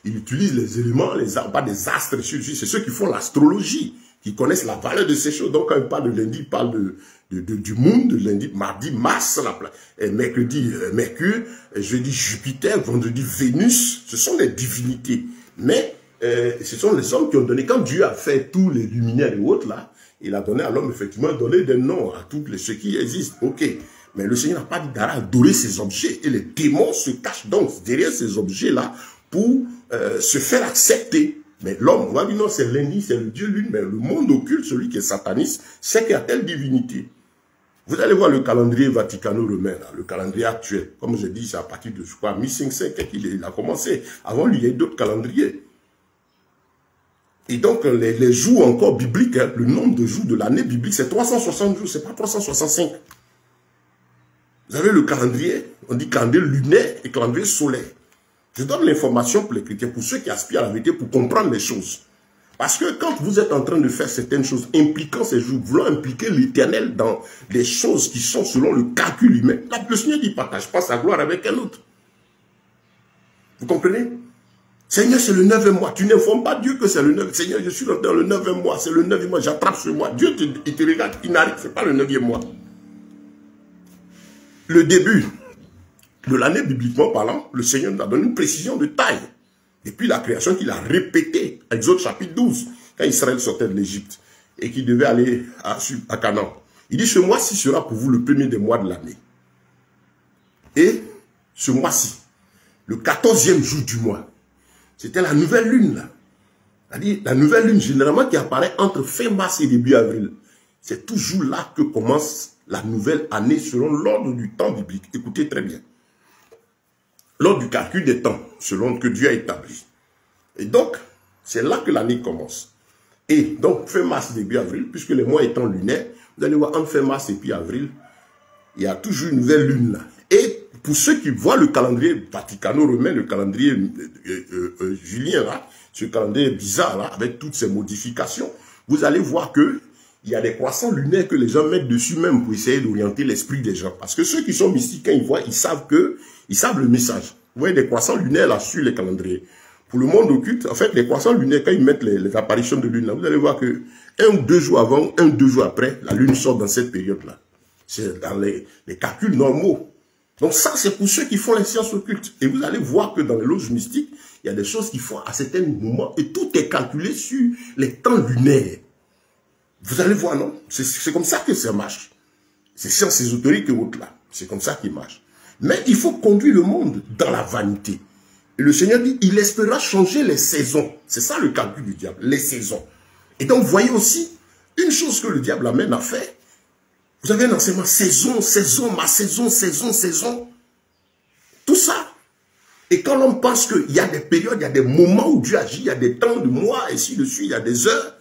Il utilise les éléments, pas des astres, c'est ceux qui font l'astrologie, qui connaissent la valeur de ces choses. Donc quand il parle de lundi, il parle du monde, de lundi, mardi, Mars, et mercredi, Mercure, et jeudi, Jupiter, vendredi, Vénus. Ce sont des divinités. Mais ce sont les hommes qui ont donné, quand Dieu a fait tous les luminaires et autres là, il a donné à l'homme effectivement donné des noms à tous ceux qui existent. Ok. Mais le Seigneur n'a pas dit d'adorer ces objets. Et les démons se cachent donc derrière ces objets-là pour se faire accepter. Mais l'homme, on va dire non, c'est lundi, c'est le Dieu lune, mais le monde occulte, celui qui est sataniste, c'est qu'il y a telle divinité. Vous allez voir le calendrier vaticano-romain, le calendrier actuel. Comme je dis, c'est à partir de, je crois, 1500 qu'il a commencé. Avant lui, il y a eu d'autres calendriers. Et donc, les jours encore bibliques, hein, le nombre de jours de l'année biblique, c'est 360 jours, c'est pas 365. Vous avez le calendrier, on dit calendrier lunaire et calendrier solaire. Je donne l'information pour les chrétiens, pour ceux qui aspirent à la vérité, pour comprendre les choses. Parce que quand vous êtes en train de faire certaines choses, impliquant ces jours, voulant impliquer l'Éternel dans des choses qui sont selon le calcul humain, là, le Seigneur dit, partage pas sa gloire avec un autre. Vous comprenez? Seigneur, c'est le 9e mois. Tu n'informes pas Dieu que c'est le 9e. Seigneur, je suis dans le 9e mois. C'est le 9e mois. J'attrape ce mois. Dieu te regarde. Il n'arrive. Ce n'est pas le 9e mois. Le début de l'année, bibliquement parlant, le Seigneur nous a donné une précision de taille. Et puis la création qu'il a répétée. Exode chapitre 12. Quand Israël sortait de l'Égypte. Et qu'il devait aller à Canaan. Il dit, ce mois-ci sera pour vous le premier des mois de l'année. Et ce mois-ci, le 14e jour du mois, c'était la nouvelle lune, là. C'est-à-dire, la nouvelle lune, généralement, qui apparaît entre fin mars et début avril. C'est toujours là que commence la nouvelle année, selon l'ordre du temps biblique. Écoutez très bien. L'ordre du calcul des temps, selon que Dieu a établi. Et donc, c'est là que l'année commence. Et donc, fin mars, début avril, puisque les mois étant lunaires, vous allez voir, entre fin mars et puis avril, il y a toujours une nouvelle lune, là. Et pour ceux qui voient le calendrier vaticano-romain, le calendrier julien, là, ce calendrier bizarre, là, avec toutes ces modifications, vous allez voir que il y a des croissants lunaires que les gens mettent dessus même pour essayer d'orienter l'esprit des gens. Parce que ceux qui sont mystiques, quand ils voient, ils savent le message. Vous voyez des croissants lunaires là sur les calendriers. Pour le monde occulte, en fait, les croissants lunaires, quand ils mettent les apparitions de lune, là, vous allez voir que 1 ou 2 jours avant, 1 ou 2 jours après, la lune sort dans cette période-là. C'est dans les calculs normaux. Donc ça, c'est pour ceux qui font les sciences occultes. Et vous allez voir que dans les loges mystiques, il y a des choses qui font à certains moments, et tout est calculé sur les temps lunaires. Vous allez voir, non? C'est comme ça que ça marche. C'est sciences ésotériques et autres là. C'est comme ça qu'il marche. Mais il faut conduire le monde dans la vanité. Et le Seigneur dit, il espérera changer les saisons. C'est ça le calcul du diable, les saisons. Et donc, vous voyez aussi, une chose que le diable amène à faire. Vous avez un enseignement, saison, saison, ma saison, saison, saison. Tout ça. Et quand l'on pense qu'il y a des périodes, il y a des moments où Dieu agit, il y a des temps de mois, ainsi de suite, il y a des heures.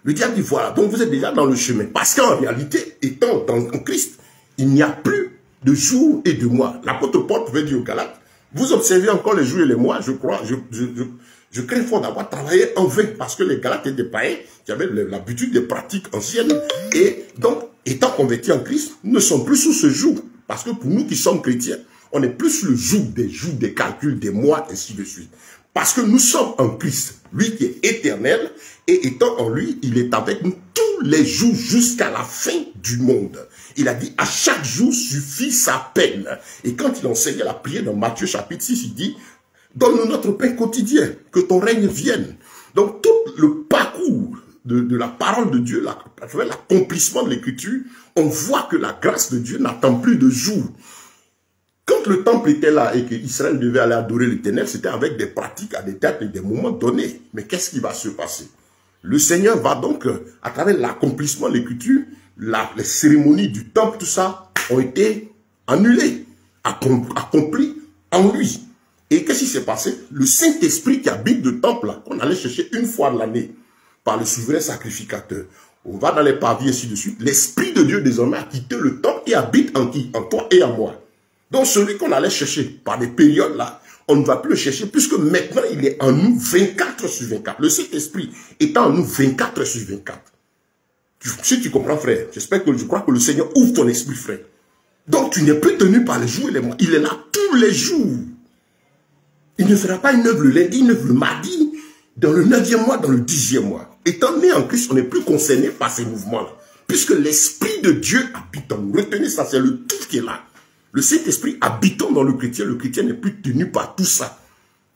Le diable dit, voilà, donc vous êtes déjà dans le chemin. Parce qu'en réalité, étant en Christ, il n'y a plus de jours et de mois. L'apôtre Paul pouvait dire aux Galates, vous observez encore les jours et les mois, je crois, je crains fort d'avoir travaillé en vain, parce que les Galates étaient des païens qui avaient l'habitude des pratiques anciennes. Et donc, étant convertis en Christ, nous ne sommes plus sous ce joug. Parce que pour nous qui sommes chrétiens, on n'est plus sous le joug, des calculs, des mois, ainsi de suite. Parce que nous sommes en Christ, lui qui est éternel, et étant en lui, il est avec nous tous les jours jusqu'à la fin du monde. Il a dit, à chaque jour suffit sa peine. Et quand il enseignait la prière dans Matthieu chapitre 6, il dit, donne-nous notre pain quotidien, que ton règne vienne. Donc tout le parcours de la parole de Dieu, l'accomplissement de l'écriture, on voit que la grâce de Dieu n'attend plus de jours. Quand le temple était là et qu'Israël devait aller adorer l'Éternel, c'était avec des pratiques à des dates et des moments donnés. Mais qu'est-ce qui va se passer? Le Seigneur va donc, à travers l'accomplissement de l'écriture, les cérémonies du temple, tout ça, ont été annulées, accomplies en lui. Et qu'est-ce qui s'est passé? Le Saint-Esprit qui habite le temple, qu'on allait chercher une fois de l'année, par le souverain sacrificateur, on va dans les parvis, ainsi de suite. L'Esprit de Dieu, désormais, a quitté le temple et habite en qui? En toi et en moi. Donc, celui qu'on allait chercher par des périodes là, on ne va plus le chercher puisque maintenant il est en nous 24 sur 24. Le Saint-Esprit est en nous 24 sur 24. Si tu comprends, frère, je crois que le Seigneur ouvre ton esprit, frère. Donc, tu n'es plus tenu par les jours et les mois. Il est là tous les jours. Il ne fera pas une œuvre le lundi, une œuvre le mardi, dans le 9e mois, dans le 10e mois. Étant né en Christ, on n'est plus concerné par ces mouvements-là. Puisque l'Esprit de Dieu habite en nous. Retenez ça, c'est le tout qui est là. Le Saint-Esprit habitant dans le chrétien n'est plus tenu par tout ça.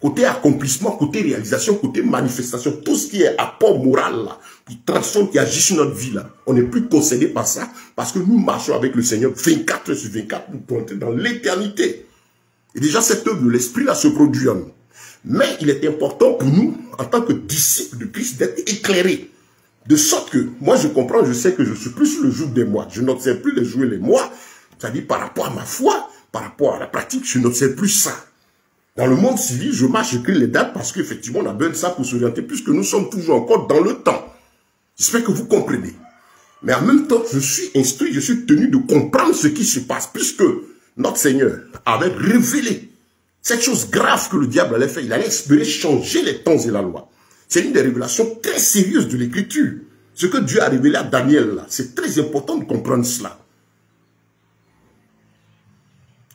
Côté accomplissement, côté réalisation, côté manifestation, tout ce qui est apport moral là, qui transforme, qui agit sur notre vie là, on n'est plus concerné par ça parce que nous marchons avec le Seigneur 24 sur 24 pour entrer dans l'éternité. Et déjà cette œuvre de l'Esprit là se produit en nous. Mais il est important pour nous, en tant que disciples de Christ, d'être éclairés. De sorte que, moi je comprends, je sais que je suis plus sur le jour des mois. Je n'observe plus les jours et les mois. C'est-à-dire par rapport à ma foi, par rapport à la pratique, je n'observe plus ça. Dans le monde civil, je marche, j'écris les dates parce qu'effectivement, on a besoin de ça pour s'orienter, puisque nous sommes toujours encore dans le temps. J'espère que vous comprenez. Mais en même temps, je suis instruit, je suis tenu de comprendre ce qui se passe, puisque notre Seigneur avait révélé cette chose grave que le diable allait faire. Il allait espérer changer les temps et la loi. C'est une des révélations très sérieuses de l'Écriture. Ce que Dieu a révélé à Daniel, là, c'est très important de comprendre cela.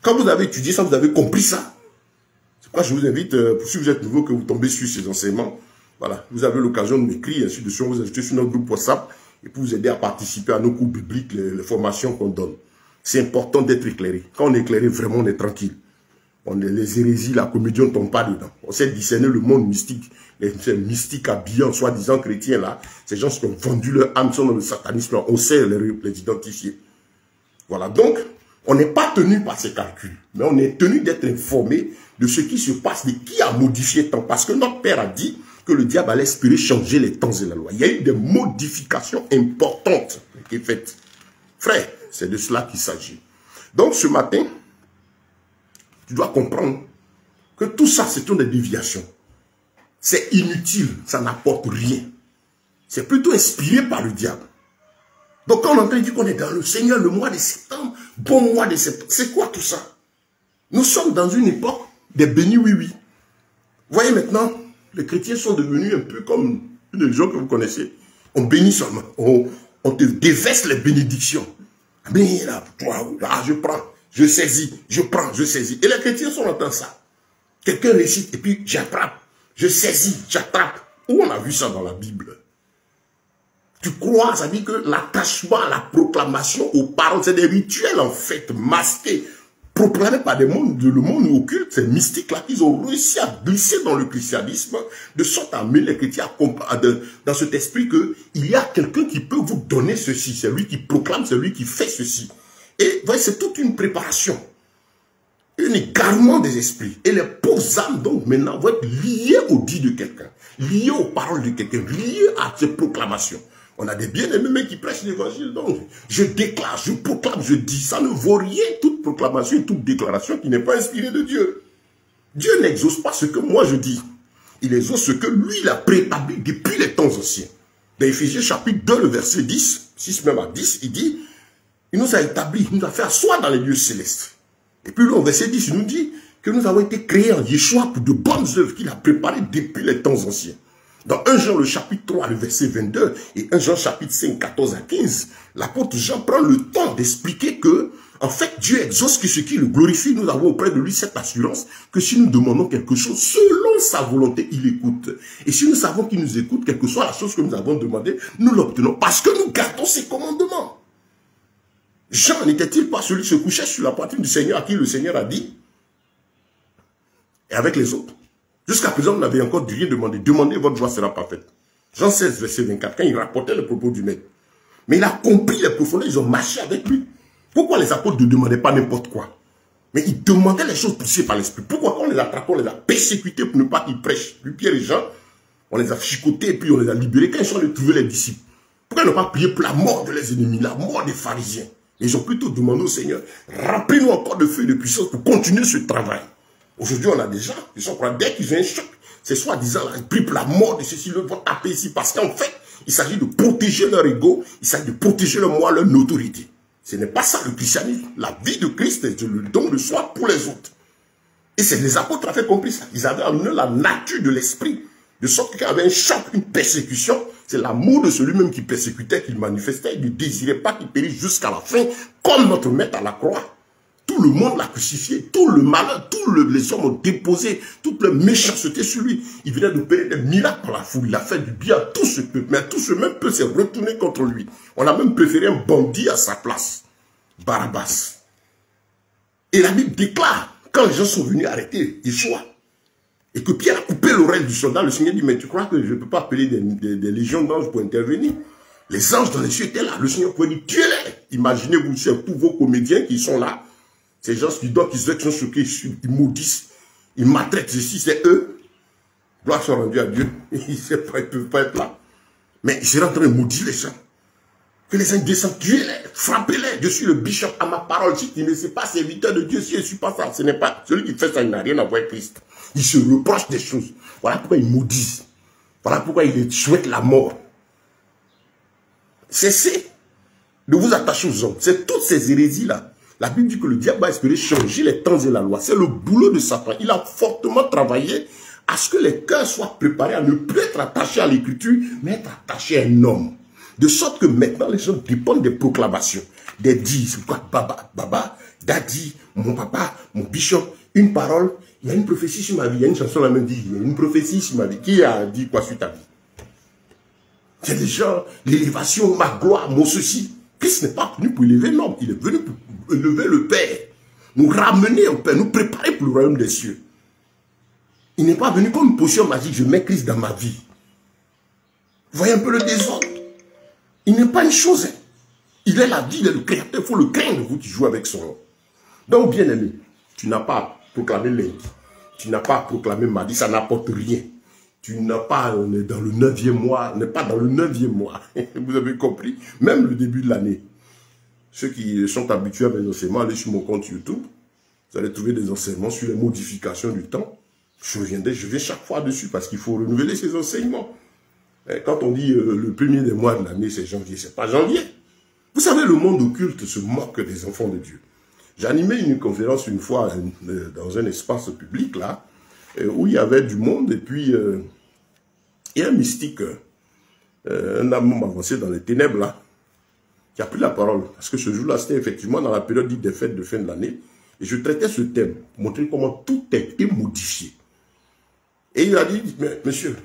Quand vous avez étudié ça, vous avez compris ça. C'est pourquoi je vous invite, si vous êtes nouveau, que vous tombez sur ces enseignements. Voilà, vous avez l'occasion de m'écrire, ainsi de suite, vous ajoutez sur notre groupe WhatsApp et pour vous aider à participer à nos cours bibliques, les formations qu'on donne. C'est important d'être éclairé. Quand on est éclairé, vraiment, on est tranquille. Les hérésies, la comédie, on ne tombe pas dedans. On sait discerner le monde mystique. Les mystiques habillés en soi-disant chrétiens, là, ces gens qui ont vendu leur âme, sont dans le satanisme, là, on sait les identifier. Voilà, donc, on n'est pas tenu par ces calculs, mais on est tenu d'être informé de ce qui se passe, de qui a modifié tant. Parce que notre Père a dit que le diable allait espérer changer les temps et la loi. Il y a eu des modifications importantes qui sont faites. Frère, c'est de cela qu'il s'agit. Donc, ce matin, tu dois comprendre que tout ça, c'est une des déviations. C'est inutile, ça n'apporte rien. C'est plutôt inspiré par le diable. Donc quand on entend dire qu'on est dans le Seigneur, le mois de septembre, bon mois de septembre, c'est quoi tout ça? Nous sommes dans une époque des bénis oui-oui. Vous voyez maintenant, les chrétiens sont devenus un peu comme une religion que vous connaissez. On bénit seulement, on te déverse les bénédictions. Mais là, je prends. Je saisis, je prends, je saisis. Et les chrétiens sont dans ça. Quelqu'un récite et puis j'attrape. Je saisis, j'attrape. Où on a vu ça dans la Bible? Tu crois, ça dit que l'attachement à la proclamation aux paroles, c'est des rituels en fait, masqués, proclamés par le monde occulte, ces mystiques-là, ils ont réussi à glisser dans le christianisme, de sorte à amener les chrétiens dans cet esprit qu'il y a quelqu'un qui peut vous donner ceci, c'est lui qui proclame, c'est lui qui fait ceci. Et c'est toute une préparation, un égarement des esprits. Et les pauvres âmes, donc, maintenant, vont être liées au dit de quelqu'un, liées aux paroles de quelqu'un, liées à ces proclamations. On a des bien-aimés qui prêchent l'évangile, donc je déclare, je proclame, je dis. Ça ne vaut rien, toute proclamation et toute déclaration qui n'est pas inspirée de Dieu. Dieu n'exauce pas ce que moi je dis. Il exauce ce que lui, il a préétabli depuis les temps anciens. Dans Éphésiens chapitre 2, le verset 10, 6 même à 10, il dit... Il nous a établi, il nous a fait asseoir dans les lieux célestes. Et puis là, au verset 10, il nous dit que nous avons été créés en Yeshua pour de bonnes œuvres qu'il a préparées depuis les temps anciens. Dans 1 Jean, le chapitre 3, le verset 22, et 1 Jean, chapitre 5, 14 à 15, l'apôtre Jean prend le temps d'expliquer que, en fait, Dieu exauce ce qui le glorifie. Nous avons auprès de lui cette assurance que si nous demandons quelque chose, selon sa volonté, il écoute. Et si nous savons qu'il nous écoute, quelle que soit la chose que nous avons demandé, nous l'obtenons parce que nous gardons ses commandements. Jean n'était-il pas celui qui se couchait sur la poitrine du Seigneur à qui le Seigneur a dit, et avec les autres, jusqu'à présent, vous n'avez encore rien demandé. Demandez, votre joie sera parfaite. Jean 16, verset 24, quand il rapportait le propos du maître. Mais il a compris les profondeurs, ils ont marché avec lui. Pourquoi les apôtres ne demandaient pas n'importe quoi? Mais ils demandaient les choses poussées par l'esprit. Pourquoi quand on les attrapait, on les a persécutés pour ne pas qu'ils prêchent? Puis Pierre et Jean, on les a chicotés et puis on les a libérés. Quand ils sont allés trouver les disciples, pourquoi ils n'ont pas prié pour la mort de leurs ennemis, la mort des pharisiens? Ils ont plutôt demandé au Seigneur, remplis-nous encore de feu et de puissance pour continuer ce travail. Aujourd'hui, on a des gens qui sont prêts, dès qu'ils ont un choc, c'est soi-disant, ils prient pour la mort de ceux-ci, ils vont taper ici, parce qu'en fait, il s'agit de protéger leur ego, il s'agit de protéger leur moi, leur autorité. Ce n'est pas ça le christianisme. La vie de Christ est le don de soi pour les autres. Et c'est les apôtres qui avaient compris ça. Ils avaient en eux la nature de l'esprit. De sorte qu'il y avait un choc, une persécution. C'est l'amour de celui-même qui persécutait, qui manifestait. Il ne désirait pas qu'il périsse jusqu'à la fin, comme notre maître à la croix. Tout le monde l'a crucifié, tout le malheur, tous les hommes ont déposé toute la méchanceté sur lui. Il venait de payer des miracles pour la foule. Il a fait du bien à tout ce peuple. Mais tout ce même peuple s'est retourné contre lui. On a même préféré un bandit à sa place. Barabbas. Et la Bible déclare, quand les gens sont venus arrêter Yeshua, et que Pierre a coupé l'oreille du soldat, le Seigneur dit, mais tu crois que je ne peux pas appeler des légions d'anges pour intervenir? Les anges dans les cieux étaient là. Le Seigneur pouvait dire, tuez-les. Imaginez-vous, c'est tous vos comédiens qui sont là. Ces gens qui doivent, qui sont choqués, ils maudissent, ils maltraitent ceci, c'est eux. Gloire soit rendue à Dieu. Ils ne peuvent pas être là. Mais ils seraient en train de maudire les gens. Que les gens descendent, tuez-les, frappez-les. Je suis le bishop à ma parole. Si tu ne sais pas, serviteur de Dieu, si je ne suis pas ça, ce n'est pas. Celui qui fait ça, il n'a rien à voir avec Christ. Il se reproche des choses. Voilà pourquoi ils maudissent. Voilà pourquoi ils souhaitent la mort. Cessez de vous attacher aux hommes. C'est toutes ces hérésies-là. La Bible dit que le diable va espérer changer les temps et la loi. C'est le boulot de Satan. Il a fortement travaillé à ce que les cœurs soient préparés à ne plus être attachés à l'écriture, mais être attachés à un homme. De sorte que maintenant, les gens dépendent des proclamations, des dits, quoi, baba, daddy, mon papa, mon bishop. Une parole, il y a une prophétie sur ma vie. Il y a une chanson là même dit, il y a une prophétie sur ma vie. Qui a dit quoi sur ta vie? Il y a des gens, l'élévation, ma gloire, mon ceci. Christ n'est pas venu pour élever l'homme, il est venu pour élever le Père. Nous ramener au Père, nous préparer pour le royaume des cieux. Il n'est pas venu comme une potion magique, je mets Christ dans ma vie. Vous voyez un peu le désordre? Il n'est pas une chose. Hein. Il est la vie, il est le créateur, il faut le craindre, vous qui jouez avec son nom. Donc, bien aimé, tu n'as pas proclamé lundi, tu n'as pas proclamé mardi, ça n'apporte rien. Tu n'as pas, on est dans le 9e mois, on n'est pas dans le 9e mois. Vous avez compris? Même le début de l'année. Ceux qui sont habitués à mes enseignements, allez sur mon compte YouTube, vous allez trouver des enseignements sur les modifications du temps. Je viens chaque fois dessus parce qu'il faut renouveler ces enseignements. Et quand on dit le premier des mois de l'année, c'est janvier, c'est pas janvier. Vous savez, le monde occulte se moque des enfants de Dieu. J'ai animé une conférence une fois dans un espace public là, où il y avait du monde et puis il y a un mystique, un homme avancé dans les ténèbres là, qui a pris la parole. Parce que ce jour-là, c'était effectivement dans la période dite des fêtes de fin de l'année. Et je traitais ce thème, montrer comment tout a été modifié. Et il a dit, mais monsieur,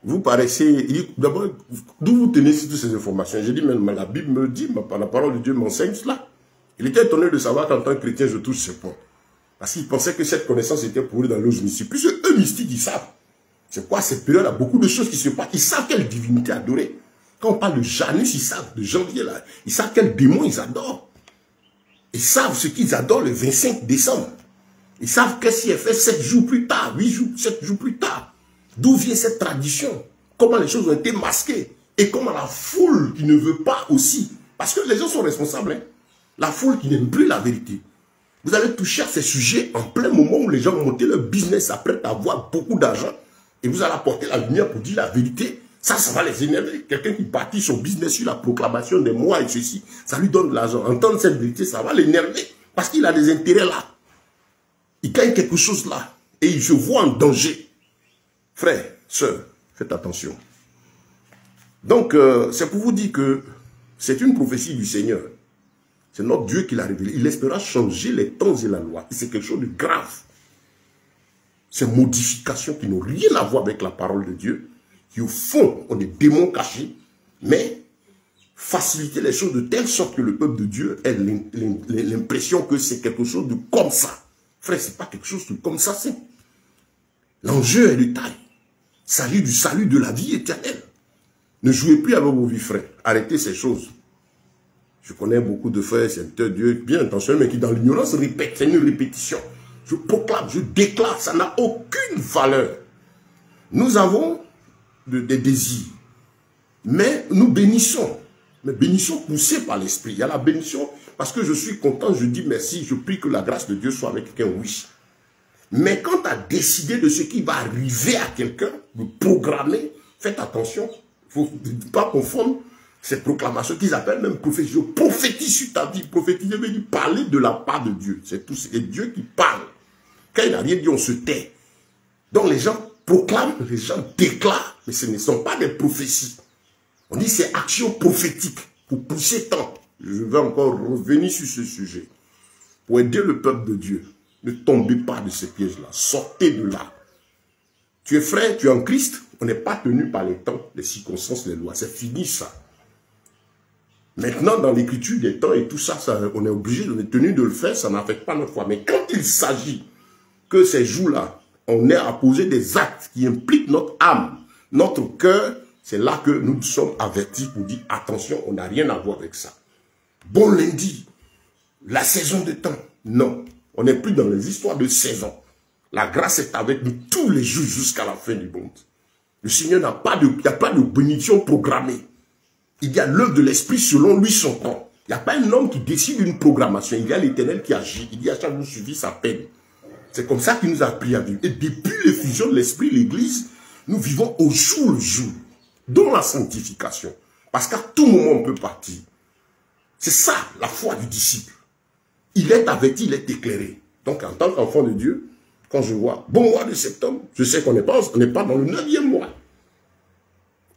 vous paraissez... D'abord, d'où vous tenez toutes ces informations? J'ai dit, mais la Bible me dit, la parole de Dieu m'enseigne cela. Il était étonné de savoir qu'en tant que chrétien, je touche ce point. Parce qu'il pensait que cette connaissance était pour eux dans l'ose mystique. Puisque eux mystiques, ils savent. C'est quoi cette période? Il y a beaucoup de choses qui se passent. Ils savent quelle divinité adorer. Quand on parle de Janus, ils savent, de janvier, là, ils savent quel démon ils adorent. Ils savent ce qu'ils adorent le 25 décembre. Ils savent qu'est-ce qui est fait 7 jours plus tard, 8 jours, 7 jours plus tard. D'où vient cette tradition? Comment les choses ont été masquées? Et comment la foule qui ne veut pas aussi, parce que les gens sont responsables, hein, la foule qui n'aime plus la vérité. Vous allez toucher à ces sujets en plein moment où les gens ont monté leur business, s'apprêtent à avoir beaucoup d'argent, et vous allez apporter la lumière pour dire la vérité. Ça va les énerver. Quelqu'un qui bâtit son business sur la proclamation des mois et ceci, ça lui donne de l'argent. Entendre cette vérité, ça va l'énerver. Parce qu'il a des intérêts là. Il gagne quelque chose là. Et il se voit en danger. Frères, sœurs, faites attention. Donc, c'est pour vous dire que c'est une prophétie du Seigneur. C'est notre Dieu qui l'a révélé. Il espéra changer les temps et la loi. Et c'est quelque chose de grave. Ces modifications qui n'ont rien à voir avec la parole de Dieu, qui au fond ont des démons cachés, mais faciliter les choses de telle sorte que le peuple de Dieu ait l'impression que c'est quelque chose de comme ça. Frère, ce n'est pas quelque chose de comme ça, c'est. L'enjeu est de taille. Il s'agit du salut de la vie éternelle. Ne jouez plus avec vos vies, frères. Arrêtez ces choses. Je connais beaucoup de frères, serviteurs de Dieu, bien intentionnés, mais qui dans l'ignorance répètent. C'est une répétition. Je proclame, je déclare, ça n'a aucune valeur. Nous avons des désirs. Mais nous bénissons. Mais bénissons poussés par l'Esprit. Il y a la bénédiction parce que je suis content, je dis merci, je prie que la grâce de Dieu soit avec quelqu'un, oui. Mais quand tu as décidé de ce qui va arriver à quelqu'un, de programmer, faites attention. Il ne faut pas confondre ces proclamations qu'ils appellent même prophétie. Je prophétise sur ta vie. Prophétiser veut dire parler de la part de Dieu. C'est tout. C'est Dieu qui parle. Quand il n'a rien dit, on se tait. Donc les gens proclament, les gens déclarent, mais ce ne sont pas des prophéties. On dit c'est action prophétique pour pousser tant. Je vais encore revenir sur ce sujet. Pour aider le peuple de Dieu, ne tombez pas de ces pièges-là. Sortez de là. Tu es frère, tu es en Christ, on n'est pas tenu par les temps, les circonstances, les lois. C'est fini ça. Maintenant, dans l'écriture des temps et tout ça, on est obligé, on est tenu de le faire, ça n'affecte pas notre foi. Mais quand il s'agit que ces jours-là, on est à poser des actes qui impliquent notre âme, notre cœur, c'est là que nous sommes avertis pour dire attention, on n'a rien à voir avec ça. Bon lundi, la saison de temps, non. On n'est plus dans les histoires de saison. La grâce est avec nous tous les jours jusqu'à la fin du monde. Le Seigneur n'a pas de, il n'y a pas de bénédiction programmée. Il y a l'œuvre de l'Esprit selon lui son temps. Il n'y a pas un homme qui décide une programmation. Il y a l'Éternel qui agit. Il dit à chaque jour suffit sa peine. C'est comme ça qu'il nous a appris à vivre. Et depuis l'effusion de l'Esprit, l'Église, nous vivons au jour le jour, dans la sanctification. Parce qu'à tout moment, on peut partir. C'est ça, la foi du disciple. Il est averti, il est éclairé. Donc, en tant qu'enfant de Dieu, quand je vois, bon mois de septembre, je sais qu'on n'est pas dans le 9e mois.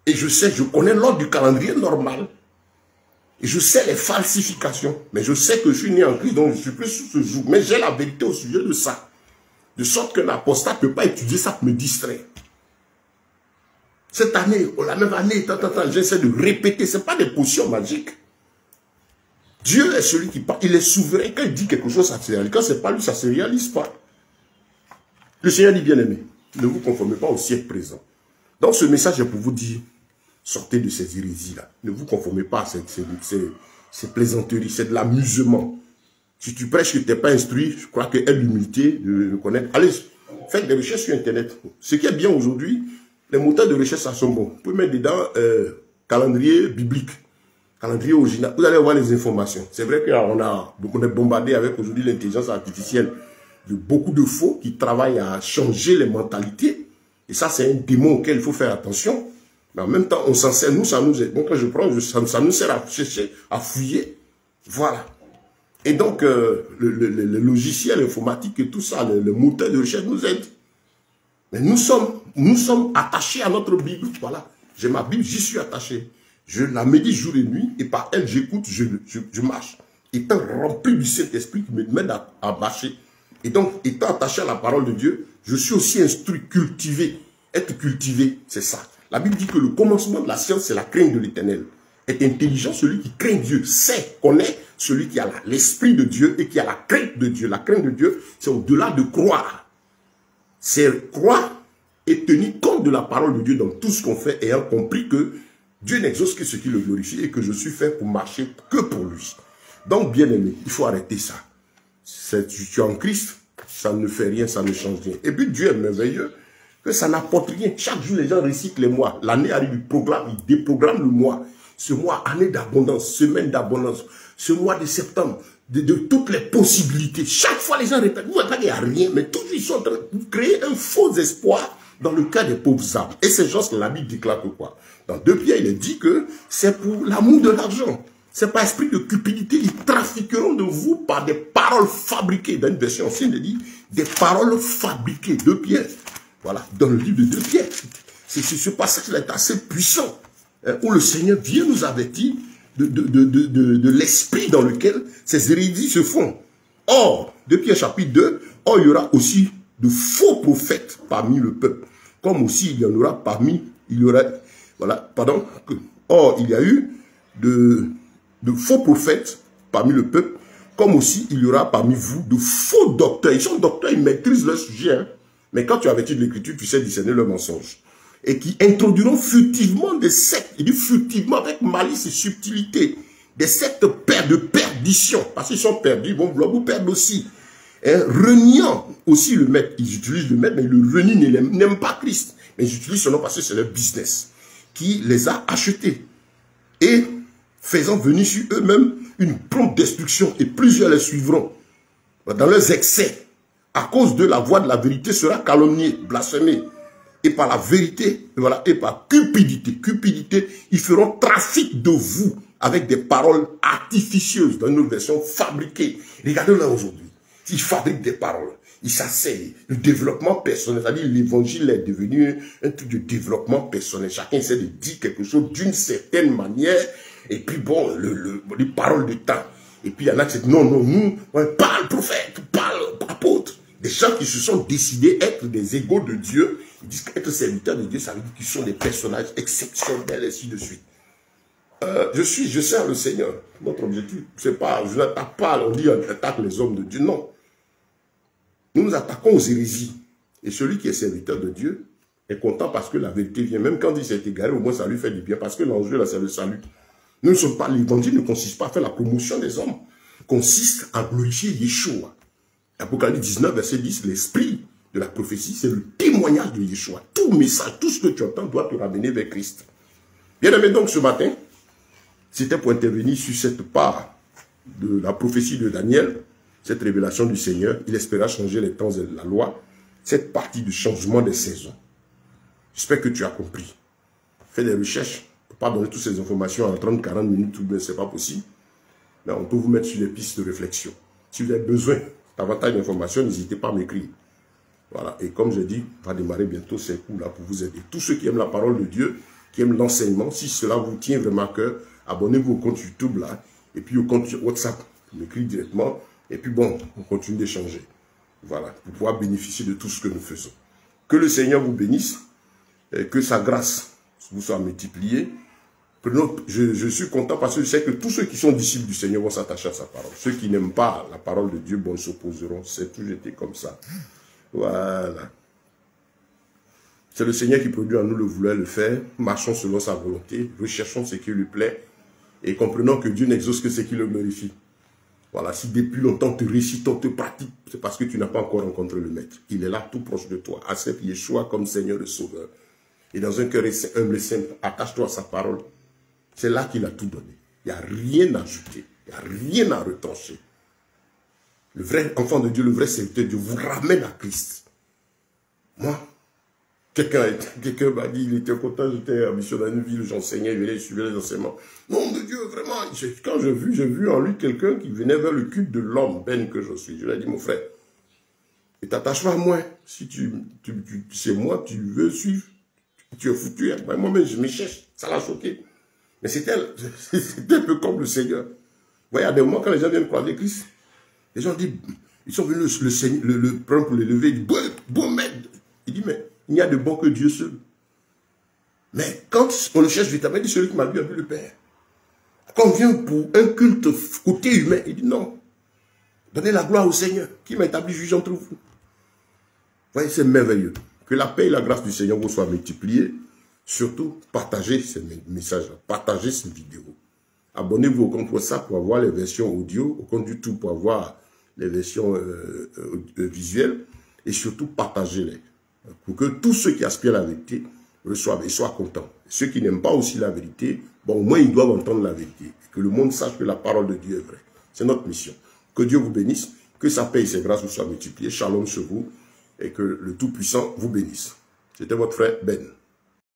Et je sais, je connais l'ordre du calendrier normal. Et je sais les falsifications. Mais je sais que je suis né en Christ, donc je suis plus sous ce joug. Mais j'ai la vérité au sujet de ça. De sorte qu'un apostat ne peut pas étudier ça pour me distraire. Cette année, la même année, j'essaie de répéter. Ce n'est pas des potions magiques. Dieu est celui qui parle. Il est souverain. Quand il dit quelque chose, ça se réalise. Quand ce n'est pas lui, ça ne se réalise pas. Le Seigneur dit, bien-aimé, ne vous conformez pas au siècle présent. Donc ce message est pour vous dire, sortez de ces hérésies-là. Ne vous conformez pas à ces plaisanteries. C'est de l'amusement. Si tu prêches que tu n'es pas instruit, je crois que l'humilité de connaître. Allez, faites des recherches sur Internet. Ce qui est bien aujourd'hui, les moteurs de recherche, ça sont bons. Vous pouvez mettre dedans calendrier biblique, calendrier original. Vous allez avoir les informations. C'est vrai qu'on est bombardé avec aujourd'hui l'intelligence artificielle de beaucoup de faux qui travaillent à changer les mentalités. Et ça, c'est un démon auquel il faut faire attention. Mais en même temps, on s'en sert. Nous, ça nous aide. Donc, quand je prends, ça nous sert à chercher, à fouiller. Voilà. Et donc, le logiciel informatique et tout ça, le moteur de recherche nous aide. Mais nous sommes attachés à notre Bible. Voilà. J'ai ma Bible, j'y suis attaché. Je la médite jour et nuit et par elle, j'écoute, je marche. Étant rempli du Saint-Esprit qui m'aide à marcher. Et donc, étant attaché à la parole de Dieu, je suis aussi instruit, cultivé. Être cultivé, c'est ça. La Bible dit que le commencement de la science, c'est la crainte de l'Éternel. Est intelligent celui qui craint Dieu, sait, connaît celui qui a l'esprit de Dieu et qui a la crainte de Dieu. La crainte de Dieu, c'est au-delà de croire. C'est croire et tenir compte de la parole de Dieu dans tout ce qu'on fait, ayant compris que Dieu n'exauce que ce qui le glorifie et que je suis fait pour marcher que pour lui. Donc, bien aimé, il faut arrêter ça. Tu es en Christ, ça ne fait rien, ça ne change rien. Et puis Dieu est merveilleux, que ça n'apporte rien. Chaque jour, les gens recyclent les mois. L'année arrive, ils déprogramment le mois. Ce mois, année d'abondance, semaine d'abondance. Ce mois de septembre, de toutes les possibilités. Chaque fois, les gens répètent, vous voyez, il n'y a rien, mais toujours, ils sont en train de créer un faux espoir dans le cas des pauvres âmes. Et ces gens, la Bible déclare que quoi? Dans 2 Pierre, il est dit que c'est pour l'amour de l'argent. C'est pas esprit de cupidité. Ils trafiqueront de vous par des paroles fabriquées. Dans une version ancienne, il dit des paroles fabriquées. 2 Pierre. Voilà, dans le livre de 2 Pierre. C'est ce passage-là est assez puissant. Où le Seigneur vient nous avertir de l'esprit dans lequel ces hérésies se font. Or, 2 Pierre chapitre 2, or il y aura aussi de faux prophètes parmi le peuple. Comme aussi il y en aura or il y a eu de faux prophètes parmi le peuple, comme aussi il y aura parmi vous de faux docteurs. Ils sont docteurs, ils maîtrisent leur sujet. Hein. Mais quand tu as vêtu de l'écriture, tu sais discerner leurs mensonges. Et qui introduiront furtivement des sectes, il dit furtivement avec malice et subtilité, des sectes de perdition, parce qu'ils sont perdus, ils vont vouloir vous perdre aussi. Reniant aussi le maître, ils utilisent le maître, mais le renient, n'aiment pas Christ, mais ils utilisent son nom parce que c'est leur business, qui les a achetés, et faisant venir sur eux-mêmes une prompte destruction, et plusieurs les suivront, dans leurs excès, à cause de la voix de la vérité sera calomniée, blasphémée. Et par la vérité, voilà, et par cupidité, ils feront trafic de vous avec des paroles artificieuses, dans une version fabriquée. Regardez-là aujourd'hui. Ils fabriquent des paroles, ils s'asseyent. Le développement personnel, c'est-à-dire l'évangile est devenu un truc de développement personnel. Chacun essaie de dire quelque chose d'une certaine manière, et puis bon, les paroles de temps. Et puis il y en a qui disent, non, nous, on parle prophète, parle apôtre. Des gens qui se sont décidés être des égaux de Dieu, ils disent qu'être serviteurs de Dieu, ça veut dire qu'ils sont des personnages exceptionnels, et ainsi de suite. Je sers le Seigneur. Notre objectif, c'est pas, je n'attaque pas, on dit on attaque les hommes de Dieu, non. Nous nous attaquons aux hérésies. Et celui qui est serviteur de Dieu est content parce que la vérité vient. Même quand il s'est égaré, au moins ça lui fait du bien, parce que l'enjeu là, c'est le salut. Nous ne sommes pas, l'évangile ne consiste pas à faire la promotion des hommes, consiste à glorifier Yeshua. Apocalypse 19, verset 10, l'esprit de la prophétie, c'est le témoignage de Yeshua. Tout message, tout ce que tu entends doit te ramener vers Christ. Bien aimé, donc ce matin, c'était pour intervenir sur cette part de la prophétie de Daniel, cette révélation du Seigneur. Il espéra changer les temps et la loi, cette partie du changement des saisons. J'espère que tu as compris. Fais des recherches. On ne peut pas donner toutes ces informations en 30-40 minutes, tout bien, ce n'est pas possible. Mais on peut vous mettre sur les pistes de réflexion. Si vous avez besoin davantage d'informations, n'hésitez pas à m'écrire. Voilà. Et comme je dis, on va démarrer bientôt ces cours-là pour vous aider. Tous ceux qui aiment la parole de Dieu, qui aiment l'enseignement, si cela vous tient vraiment à cœur, abonnez-vous au compte YouTube là, et puis au compte WhatsApp. Vous m'écrivez directement, et puis bon, on continue d'échanger. Voilà, pour pouvoir bénéficier de tout ce que nous faisons. Que le Seigneur vous bénisse, et que sa grâce vous soit multipliée. Je suis content parce que je sais que tous ceux qui sont disciples du Seigneur vont s'attacher à sa parole. Ceux qui n'aiment pas la parole de Dieu, bon, ils s'opposeront. C'est toujours été comme ça. Voilà. C'est le Seigneur qui produit en nous le vouloir le faire. Marchons selon sa volonté. Recherchons ce qui lui plaît. Et comprenons que Dieu n'exauce que ce qui le glorifie. Voilà, si depuis longtemps tu récites, on te pratique, c'est parce que tu n'as pas encore rencontré le Maître. Il est là tout proche de toi. Accepte Yeshua comme Seigneur et Sauveur. Et dans un cœur humble et simple, attache-toi à sa parole. C'est là qu'il a tout donné. Il n'y a rien à ajouter. Il n'y a rien à retrancher. Le vrai enfant de Dieu, le vrai serviteur de Dieu vous ramène à Christ. Moi, quelqu'un m'a dit, il était content, j'étais en mission dans une ville, j'enseignais, il venait, il suivait les enseignements. Nom de Dieu, vraiment, quand j'ai vu en lui quelqu'un qui venait vers le culte de l'homme, ben que je suis. Je lui ai dit, mon frère, et t'attaches pas à moi. Si c'est moi, tu veux suivre, tu es foutu. Hein. Moi-même, je me cherche, ça l'a choqué. Mais c'était un peu comme le Seigneur. Vous voyez, à des moments, quand les gens viennent croiser Christ, les gens disent, ils sont venus le prendre pour le lever, ils disent, bon maître. Il dit, mais il n'y a de bon que Dieu seul. Mais quand on le cherche vite, il dit, celui qui m'a vu a vu le Père. Quand on vient pour un culte côté humain, il dit, non, donnez la gloire au Seigneur, qui m'a établi juge entre vous. Vous voyez, c'est merveilleux. Que la paix et la grâce du Seigneur vous soient multipliées. Surtout, partagez ces messages-là, partagez ces vidéos. Abonnez-vous au compte WhatsApp pour avoir les versions audio, au compte YouTube pour avoir les versions visuelles, et surtout, partagez-les. Pour que tous ceux qui aspirent à la vérité reçoivent et soient contents. Ceux qui n'aiment pas aussi la vérité, bon, au moins ils doivent entendre la vérité. Et que le monde sache que la parole de Dieu est vraie. C'est notre mission. Que Dieu vous bénisse, que sa paix et ses grâces vous soient multipliées. Shalom sur vous, et que le Tout-Puissant vous bénisse. C'était votre frère Ben.